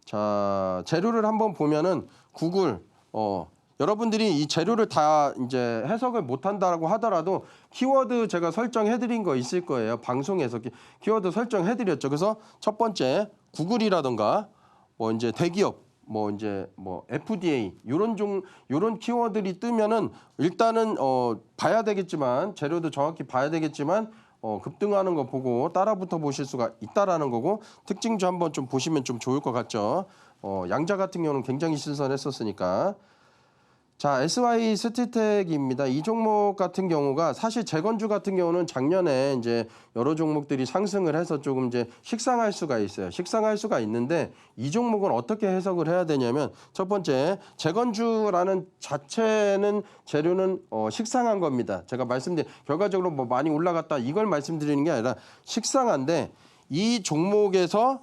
자, 재료를 한번 보면은 구글 여러분들이 이 재료를 다 이제 해석을 못한다고 하더라도 키워드 제가 설정해드린 거 있을 거예요. 방송에서 키워드 설정해드렸죠. 그래서 첫 번째 구글이라던가 이제 대기업 이제 FDA 요런 키워드들이 뜨면은 일단은 봐야 되겠지만 재료도 정확히 봐야 되겠지만 급등하는 거 보고 따라붙어 보실 수가 있다라는 거고 특징주 한번 좀 보시면 좀 좋을 것 같죠. 양자 같은 경우는 굉장히 신선했었으니까. 자, SY 스틸텍입니다. 이 종목 같은 경우가 사실 재건주 같은 경우는 작년에 이제 여러 종목들이 상승을 해서 조금 이제 식상할 수가 있어요. 식상할 수가 있는데 이 종목은 어떻게 해석을 해야 되냐면 첫 번째 재건주라는 자체는 재료는 식상한 겁니다. 제가 말씀드린 결과적으로 많이 올라갔다 이걸 말씀드리는 게 아니라 식상한데 이 종목에서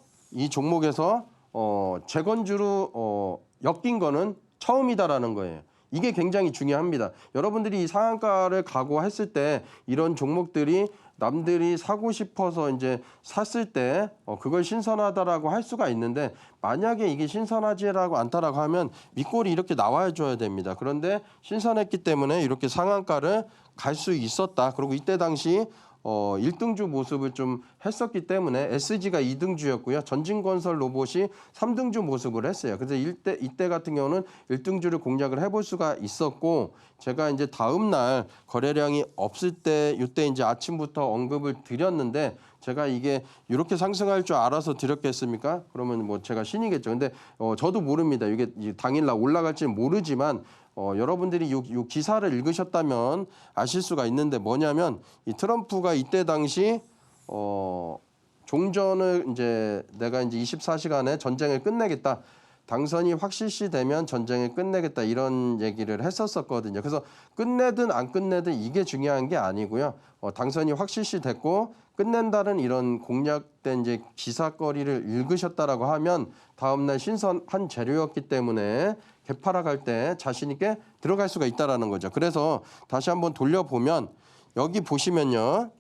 재건주로 엮인 거는 처음이다라는 거예요. 이게 굉장히 중요합니다. 여러분들이 이 상한가를 각오했을 때 이런 종목들이 남들이 사고 싶어서 이제 샀을 때 그걸 신선하다라고 할 수가 있는데 만약에 이게 신선하지라고 않다라고 하면 윗골이 이렇게 나와 줘야 됩니다. 그런데 신선했기 때문에 이렇게 상한가를 갈 수 있었다. 그리고 이때 당시 1등주 모습을 좀 했었기 때문에 SG가 2등주였고요. 전진건설 로봇이 3등주 모습을 했어요. 그래서 이때 같은 경우는 1등주를 공략을 해볼 수가 있었고 제가 이제 다음 날 거래량이 없을 때 이때 이제 아침부터 언급을 드렸는데 제가 이게 이렇게 상승할 줄 알아서 드렸겠습니까? 그러면 뭐 제가 신이겠죠. 근데 저도 모릅니다. 이게 당일날 올라갈지는 모르지만 여러분들이 요 기사를 읽으셨다면 아실 수가 있는데 뭐냐면 이 트럼프가 이때 당시 종전을 이제 내가 이제 24시간에 전쟁을 끝내겠다. 당선이 확실시 되면 전쟁을 끝내겠다 이런 얘기를 했었거든요. 그래서 끝내든 안 끝내든 이게 중요한 게 아니고요. 당선이 확실시 됐고 끝낸다는 이런 공략된 이제 기사거리를 읽으셨다라고 하면 다음날 신선한 재료였기 때문에 개파락 할 때 자신 있게 들어갈 수가 있다라는 거죠. 그래서 다시 한번 돌려보면 여기 보시면요.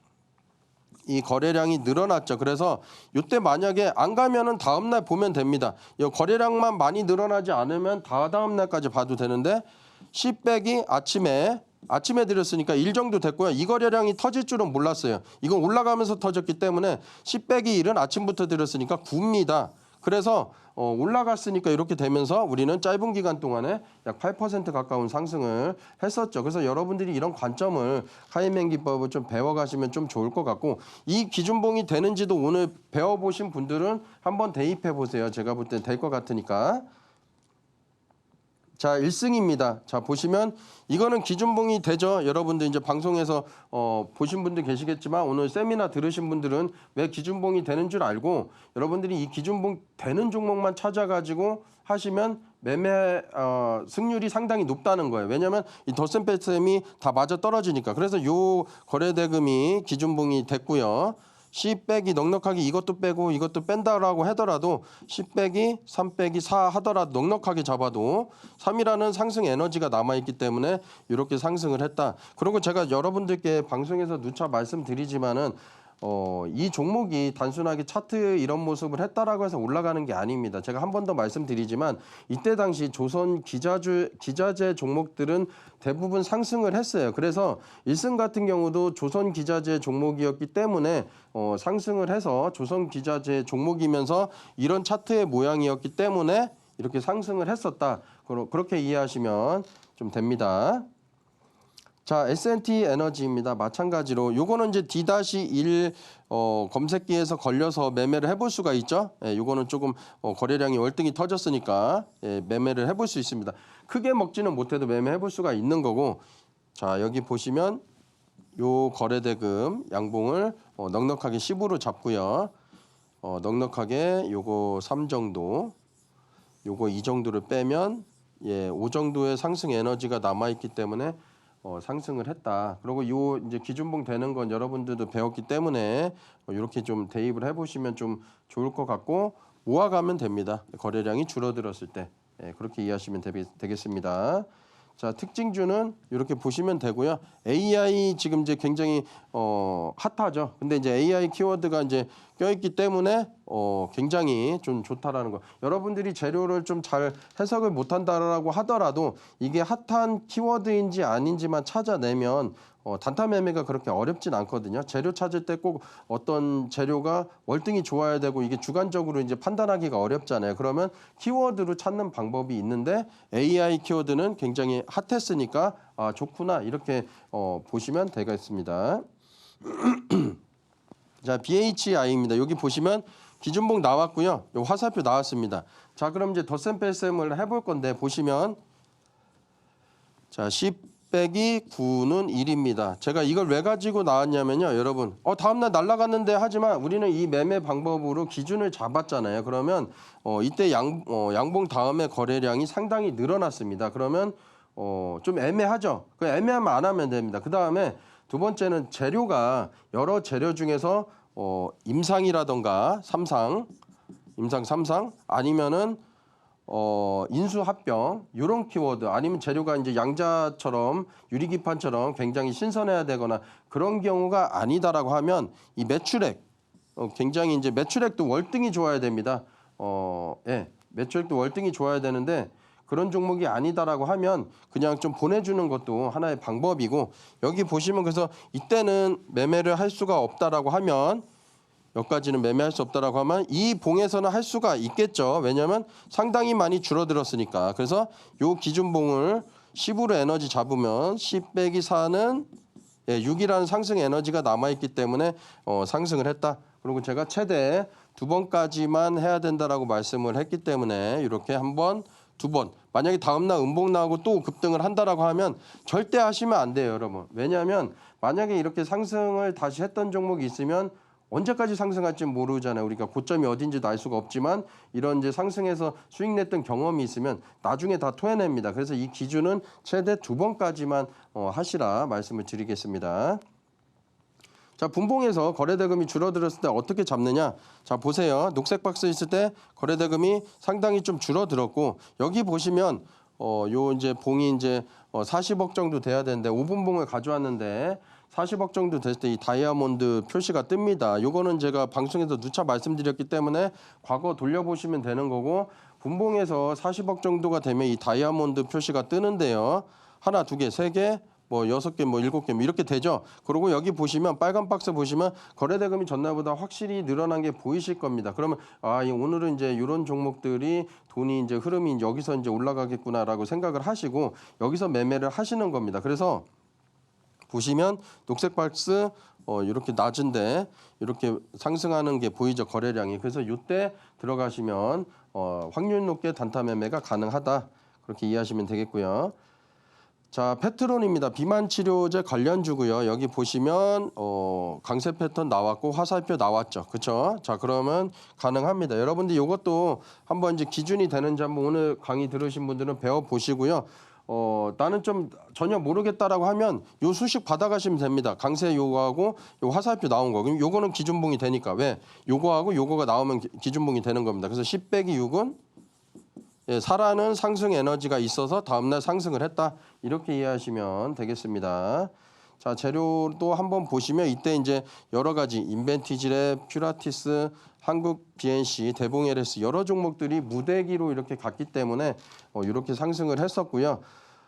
이 거래량이 늘어났죠. 그래서 이때 만약에 안 가면은 다음 날 보면 됩니다. 이 거래량만 많이 늘어나지 않으면 다음 날까지 봐도 되는데 10백이 아침에 드렸으니까 1 정도 됐고요. 이 거래량이 터질 줄은 몰랐어요. 이건 올라가면서 터졌기 때문에 10백이 1은 아침부터 드렸으니까 9입니다. 그래서 올라갔으니까 이렇게 되면서 우리는 짧은 기간 동안에 약 8% 가까운 상승을 했었죠. 그래서 여러분들이 이런 관점을 하이맨 기법을 좀 배워가시면 좀 좋을 것 같고 이 기준봉이 되는지도 오늘 배워보신 분들은 한번 대입해 보세요. 제가 볼 때 될 것 같으니까. 자, 1승입니다. 자, 보시면 이거는 기준봉이 되죠. 여러분들 이제 방송에서 보신 분들 계시겠지만 오늘 세미나 들으신 분들은 왜 기준봉이 되는 줄 알고 여러분들이 이 기준봉 되는 종목만 찾아가지고 하시면 매매 승률이 상당히 높다는 거예요. 왜냐하면 이 덧셈 뺄셈이 다 맞아 떨어지니까. 그래서 요 거래대금이 기준봉이 됐고요. 10 빼기 넉넉하게 이것도 빼고 이것도 뺀다라고 하더라도 10 빼기 3 빼기 4 하더라도 넉넉하게 잡아도 3이라는 상승 에너지가 남아있기 때문에 이렇게 상승을 했다. 그리고 제가 여러분들께 방송에서 누차 말씀드리지만은 이 종목이 단순하게 차트 이런 모습을 했다라고 해서 올라가는 게 아닙니다. 제가 한 번 더 말씀드리지만 이때 당시 조선 기자재 종목들은 대부분 상승을 했어요. 그래서 1승 같은 경우도 조선 기자재 종목이었기 때문에 상승을 해서 조선 기자재 종목이면서 이런 차트의 모양이었기 때문에 이렇게 상승을 했었다. 그렇게 이해하시면 좀 됩니다. 자, S&T 에너지입니다. 마찬가지로 요거는 이제 D-1 검색기에서 걸려서 매매를 해볼 수가 있죠. 예, 요거는 조금 거래량이 월등히 터졌으니까 매매를 해볼 수 있습니다. 크게 먹지는 못해도 매매해볼 수가 있는 거고 자, 여기 보시면 요 거래대금 양봉을 넉넉하게 10으로 잡고요. 넉넉하게 요거 3 정도 요거 2 정도를 빼면 5 정도의 상승 에너지가 남아있기 때문에 상승을 했다. 그리고 요 이제 기준봉 되는 건 여러분들도 배웠기 때문에 이렇게 좀 대입을 해보시면 좀 좋을 것 같고 모아가면 됩니다. 거래량이 줄어들었을 때 그렇게 이해하시면 되겠습니다. 자, 특징주는 이렇게 보시면 되고요. AI 지금 이제 굉장히 핫하죠. 근데 이제 AI 키워드가 이제 껴있기 때문에 굉장히 좀 좋다라는 거. 여러분들이 재료를 좀 잘 해석을 못한다라고 하더라도 이게 핫한 키워드인지 아닌지만 찾아내면 단타 매매가 그렇게 어렵진 않거든요. 재료 찾을 때 꼭 어떤 재료가 월등히 좋아야 되고 이게 주관적으로 이제 판단하기가 어렵잖아요. 그러면 키워드로 찾는 방법이 있는데 AI 키워드는 굉장히 핫했으니까 좋구나 이렇게 보시면 되겠습니다. 자, BHI입니다. 여기 보시면 기준봉 나왔고요. 요 화살표 나왔습니다. 자, 그럼 이제 덧셈 뺄셈을 해볼 건데 보시면 자, 10 빼기 9는 1입니다. 제가 이걸 왜 가지고 나왔냐면요. 여러분 다음날 날아갔는데 하지만 우리는 이 매매 방법으로 기준을 잡았잖아요. 그러면 이때 양봉 다음에 거래량이 상당히 늘어났습니다. 그러면 좀 애매하죠. 그 애매하면 안 하면 됩니다. 그 다음에 두 번째는 재료가 여러 재료 중에서 임상이라던가 임상 3상 아니면은 인수합병 이런 키워드 아니면 재료가 이제 양자처럼 유리기판처럼 굉장히 신선해야 되거나 그런 경우가 아니다라고 하면 이 매출액 굉장히 이제 매출액도 월등히 좋아야 됩니다. 예, 매출액도 월등히 좋아야 되는데 그런 종목이 아니다라고 하면 그냥 좀 보내주는 것도 하나의 방법이고 여기 보시면 그래서 이때는 매매를 할 수가 없다라고 하면 여기까지는 매매할 수 없다라고 하면 이 봉에서는 할 수가 있겠죠. 왜냐하면 상당히 많이 줄어들었으니까. 그래서 요 기준봉을 10으로 에너지 잡으면 10 빼기 4는 6이라는 상승 에너지가 남아있기 때문에 상승을 했다. 그리고 제가 최대 2번까지만 해야 된다라고 말씀을 했기 때문에 이렇게 한 번, 2번. 만약에 다음날 음봉 나오고 또 급등을 한다라고 하면 절대 하시면 안 돼요, 여러분. 왜냐하면 만약에 이렇게 상승을 다시 했던 종목이 있으면 언제까지 상승할지 모르잖아요. 우리가 고점이 어딘지도 알 수가 없지만 이런 이제 상승해서 수익 냈던 경험이 있으면 나중에 다 토해냅니다. 그래서 이 기준은 최대 2번까지만 하시라 말씀을 드리겠습니다. 자, 분봉에서 거래대금이 줄어들었을 때 어떻게 잡느냐? 자, 보세요. 녹색 박스 있을 때 거래대금이 상당히 좀 줄어들었고 여기 보시면 요 이제 봉이 이제 40억 정도 돼야 되는데 5분봉을 가져왔는데 40억 정도 됐을 때 이 다이아몬드 표시가 뜹니다. 요거는 제가 방송에서 누차 말씀드렸기 때문에 과거 돌려보시면 되는 거고 분봉에서 40억 정도가 되면 이 다이아몬드 표시가 뜨는데요. 하나, 두 개, 세 개, 뭐 6개, 뭐 7개 뭐 이렇게 되죠. 그리고 여기 보시면 빨간 박스 보시면 거래대금이 전날보다 확실히 늘어난 게 보이실 겁니다. 그러면 오늘은 이제 이런 종목들이 돈이 이제 흐름이 여기서 이제 올라가겠구나라고 생각을 하시고 여기서 매매를 하시는 겁니다. 그래서 보시면 녹색 박스 이렇게 낮은데 이렇게 상승하는 게 보이죠, 거래량이. 그래서 이때 들어가시면 확률 높게 단타 매매가 가능하다. 그렇게 이해하시면 되겠고요. 자, 페트론입니다. 비만 치료제 관련주고요. 여기 보시면 강세 패턴 나왔고 화살표 나왔죠. 그렇죠? 자, 그러면 가능합니다. 여러분들 이것도 한번 이제 기준이 되는지 한번 오늘 강의 들으신 분들은 배워 보시고요. 나는 좀 전혀 모르겠다라고 하면 요 수식 받아가시면 됩니다. 강세 요거하고 요 화살표 나온 거. 그럼 요거는 기준봉이 되니까 왜? 요거하고 요거가 나오면 기준봉이 되는 겁니다. 그래서 10 빼기 6은 사라는 상승 에너지가 있어서 다음날 상승을 했다. 이렇게 이해하시면 되겠습니다. 자, 재료도 한번 보시면 이때 이제 여러 가지 인벤티지랩, 퓨라티스, 한국 BNC, 대봉 LS 여러 종목들이 무대기로 이렇게 갔기 때문에 이렇게 상승을 했었고요.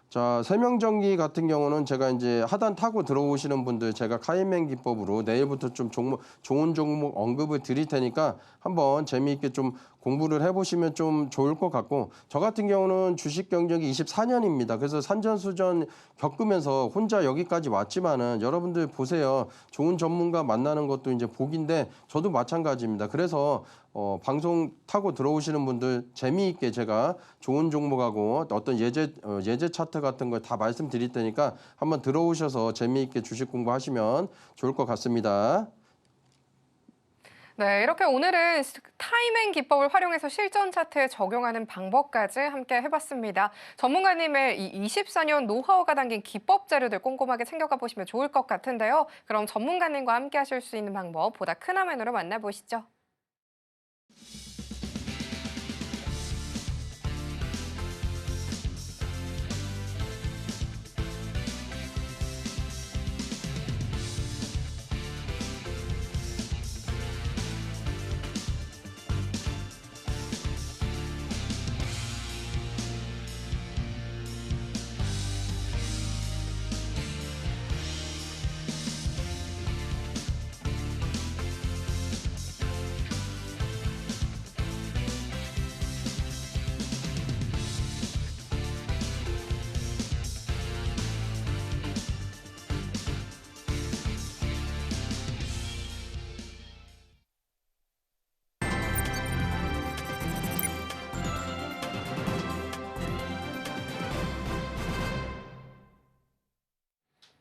자, 세명전기 같은 경우는 제가 이제 하단 타고 들어오시는 분들 제가 카이맨 기법으로 내일부터 좀 좋은 종목 언급을 드릴 테니까 한번 재미있게 좀 공부를 해보시면 좀 좋을 것 같고 저 같은 경우는 주식 경력이 24년입니다. 그래서 산전수전 겪으면서 혼자 여기까지 왔지만은 여러분들 보세요. 좋은 전문가 만나는 것도 이제 복인데 저도 마찬가지입니다. 그래서 방송 타고 들어오시는 분들 재미있게 제가 좋은 종목하고 어떤 예제 차트 같은 걸 다 말씀드릴 테니까 한번 들어오셔서 재미있게 주식 공부하시면 좋을 것 같습니다. 네, 이렇게 오늘은 타이밍 기법을 활용해서 실전 차트에 적용하는 방법까지 함께 해봤습니다. 전문가님의 이 24년 노하우가 담긴 기법 자료들 꼼꼼하게 챙겨가 보시면 좋을 것 같은데요. 그럼 전문가님과 함께 하실 수 있는 방법 보다 큰 화면으로 만나보시죠.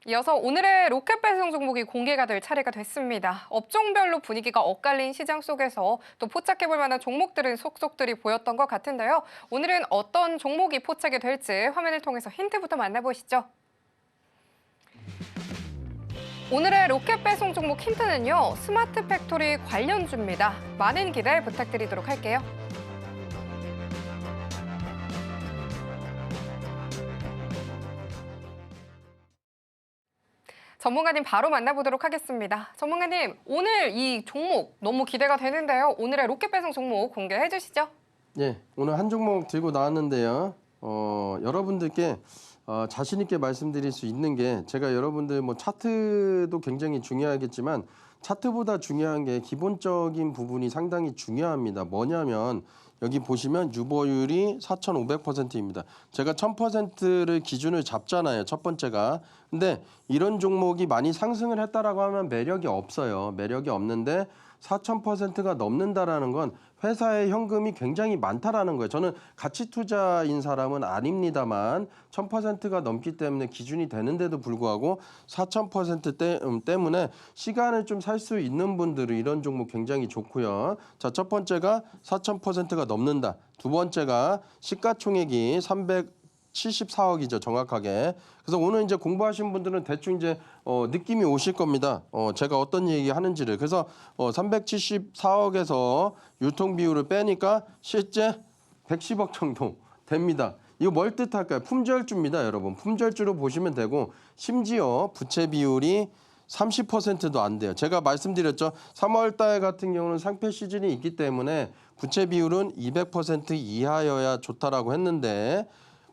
이어서 오늘의 로켓 배송 종목이 공개가 될 차례가 됐습니다. 업종별로 분위기가 엇갈린 시장 속에서 또 포착해볼 만한 종목들은 속속들이 보였던 것 같은데요. 오늘은 어떤 종목이 포착이 될지 화면을 통해서 힌트부터 만나보시죠. 오늘의 로켓 배송 종목 힌트는요. 스마트 팩토리 관련주입니다. 많은 기대 부탁드리도록 할게요. 전문가님 바로 만나보도록 하겠습니다. 전문가님, 오늘 이 종목 너무 기대가 되는데요. 오늘의 로켓 배송 종목 공개해 주시죠. 예, 오늘 한 종목 들고 나왔는데요. 여러분들께 자신 있게 말씀드릴 수 있는 게 제가 여러분들 뭐 차트도 굉장히 중요하겠지만 차트보다 중요한 게 기본적인 부분이 상당히 중요합니다. 뭐냐면 여기 보시면 유보율이 4,500%입니다. 제가 1,000%를 기준을 잡잖아요. 첫 번째가. 근데 이런 종목이 많이 상승을 했다라고 하면 매력이 없어요. 매력이 없는데 4,000%가 넘는다라는 건 회사의 현금이 굉장히 많다라는 거예요. 저는 가치 투자인 사람은 아닙니다만 1,000%가 넘기 때문에 기준이 되는데도 불구하고 4,000% 때문에 시간을 좀 살 수 있는 분들은 이런 종목 굉장히 좋고요. 자, 첫 번째가 4,000%가 넘는다. 두 번째가 시가총액이 374억이죠, 정확하게. 그래서 오늘 이제 공부하신 분들은 대충 이제 느낌이 오실 겁니다. 제가 어떤 얘기 하는지를. 그래서 374억에서 유통 비율을 빼니까 실제 110억 정도 됩니다. 이거 뭘 뜻할까요? 품절주입니다, 여러분. 품절주로 보시면 되고 심지어 부채 비율이 30%도 안 돼요. 제가 말씀드렸죠. 3월 달 같은 경우는 상패 시즌이 있기 때문에 부채 비율은 200% 이하여야 좋다라고 했는데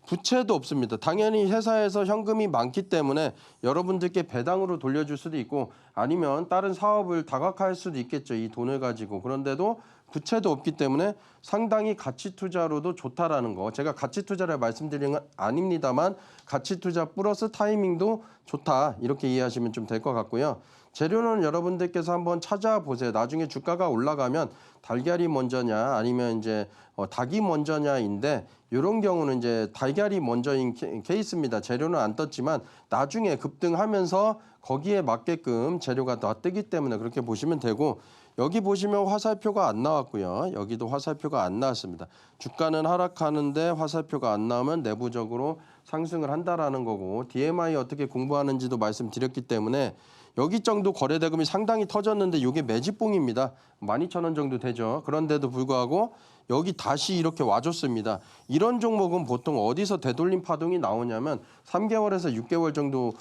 부채도 없습니다. 당연히 회사에서 현금이 많기 때문에 여러분들께 배당으로 돌려줄 수도 있고 아니면 다른 사업을 다각화할 수도 있겠죠. 이 돈을 가지고. 그런데도 부채도 없기 때문에 상당히 가치 투자로도 좋다라는 거. 제가 가치 투자를 말씀드리는 건 아닙니다만 가치 투자 플러스 타이밍도 좋다. 이렇게 이해하시면 좀 될 것 같고요. 재료는 여러분들께서 한번 찾아보세요. 나중에 주가가 올라가면 달걀이 먼저냐 아니면 이제 닭이 먼저냐인데 이런 경우는 이제 달걀이 먼저인 케이스입니다. 재료는 안 떴지만 나중에 급등하면서 거기에 맞게끔 재료가 더 뜨기 때문에 그렇게 보시면 되고 여기 보시면 화살표가 안 나왔고요. 여기도 화살표가 안 나왔습니다. 주가는 하락하는데 화살표가 안 나오면 내부적으로 상승을 한다라는 거고 DMI 어떻게 공부하는지도 말씀드렸기 때문에 여기 정도 거래대금이 상당히 터졌는데 이게 매집봉입니다. 12,000원 정도 되죠. 그런데도 불구하고 여기 다시 이렇게 와줬습니다. 이런 종목은 보통 어디서 되돌림 파동이 나오냐면 3개월에서 6개월 정도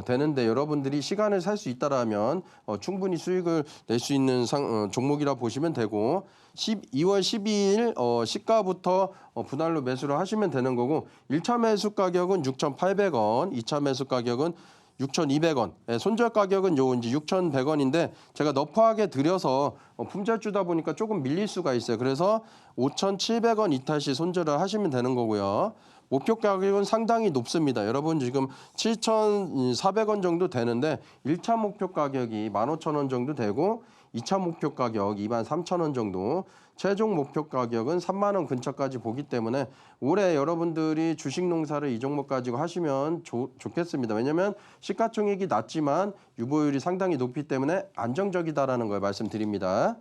되는데 여러분들이 시간을 살 수 있다라면 충분히 수익을 낼 수 있는 종목이라 보시면 되고 2월 12일 시가부터 분할로 매수를 하시면 되는 거고 1차 매수 가격은 6,800원, 2차 매수 가격은 6,200원. 손절 가격은 요 이제 6,100원인데 제가 너프하게 들여서 품절주다 보니까 조금 밀릴 수가 있어요. 그래서 5,700원 이탈시 손절을 하시면 되는 거고요. 목표 가격은 상당히 높습니다. 여러분 지금 7,400원 정도 되는데 1차 목표 가격이 15,000원 정도 되고 2차 목표 가격 23,000원 정도, 최종 목표 가격은 3만 원 근처까지 보기 때문에 올해 여러분들이 주식 농사를 이 종목 가지고 하시면 좋겠습니다. 왜냐하면 시가총액이 낮지만 유보율이 상당히 높기 때문에 안정적이다라는 걸 말씀드립니다.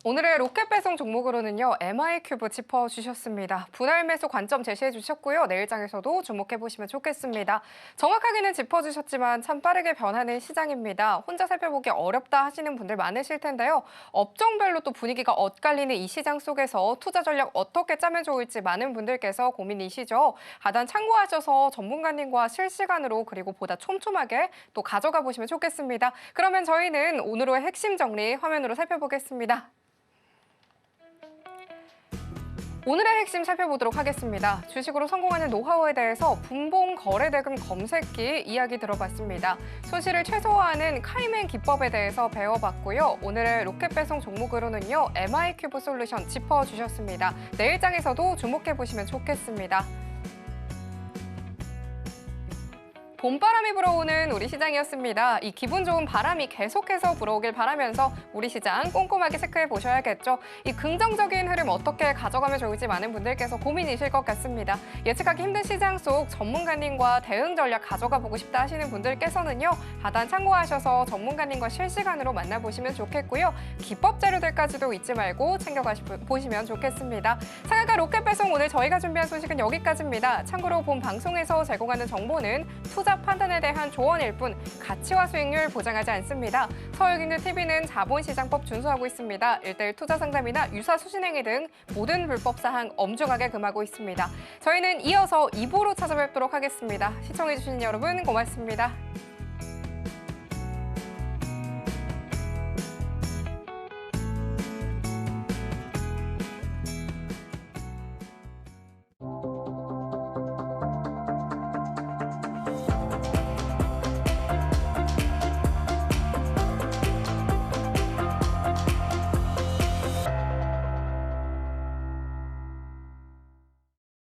오늘의 로켓 배송 종목으로는요, MI 큐브 짚어주셨습니다. 분할 매수 관점 제시해 주셨고요. 내일장에서도 주목해 보시면 좋겠습니다. 정확하게는 짚어주셨지만 참 빠르게 변하는 시장입니다. 혼자 살펴보기 어렵다 하시는 분들 많으실 텐데요. 업종별로 또 분위기가 엇갈리는 이 시장 속에서 투자 전략 어떻게 짜면 좋을지 많은 분들께서 고민이시죠. 하단 참고하셔서 전문가님과 실시간으로 그리고 보다 촘촘하게 또 가져가 보시면 좋겠습니다. 그러면 저희는 오늘의 핵심 정리 화면으로 살펴보겠습니다. 오늘의 핵심 살펴보도록 하겠습니다. 주식으로 성공하는 노하우에 대해서 분봉 거래대금 검색기 이야기 들어봤습니다. 손실을 최소화하는 카이맨 기법에 대해서 배워봤고요. 오늘의 로켓 배송 종목으로는요, MI 큐브 솔루션 짚어주셨습니다. 내일장에서도 주목해보시면 좋겠습니다. 봄바람이 불어오는 우리 시장이었습니다. 이 기분 좋은 바람이 계속해서 불어오길 바라면서 우리 시장 꼼꼼하게 체크해 보셔야겠죠. 이 긍정적인 흐름 어떻게 가져가면 좋을지 많은 분들께서 고민이실 것 같습니다. 예측하기 힘든 시장 속 전문가님과 대응 전략 가져가 보고 싶다 하시는 분들께서는요, 하단 참고하셔서 전문가님과 실시간으로 만나보시면 좋겠고요. 기법 자료들까지도 잊지 말고 챙겨보시면 좋겠습니다. 상한가 로켓 배송 오늘 저희가 준비한 소식은 여기까지입니다. 참고로 본 방송에서 제공하는 정보는 투자 판단에 대한 조언일 뿐 가치와 수익률 보장하지 않습니다. 서울경제TV는 자본시장법 준수하고 있습니다. 1:1 투자 상담이나 유사 수신행위 등 모든 불법 사항 엄중하게 금하고 있습니다. 저희는 이어서 2부로 찾아뵙도록 하겠습니다. 시청해주신 여러분 고맙습니다.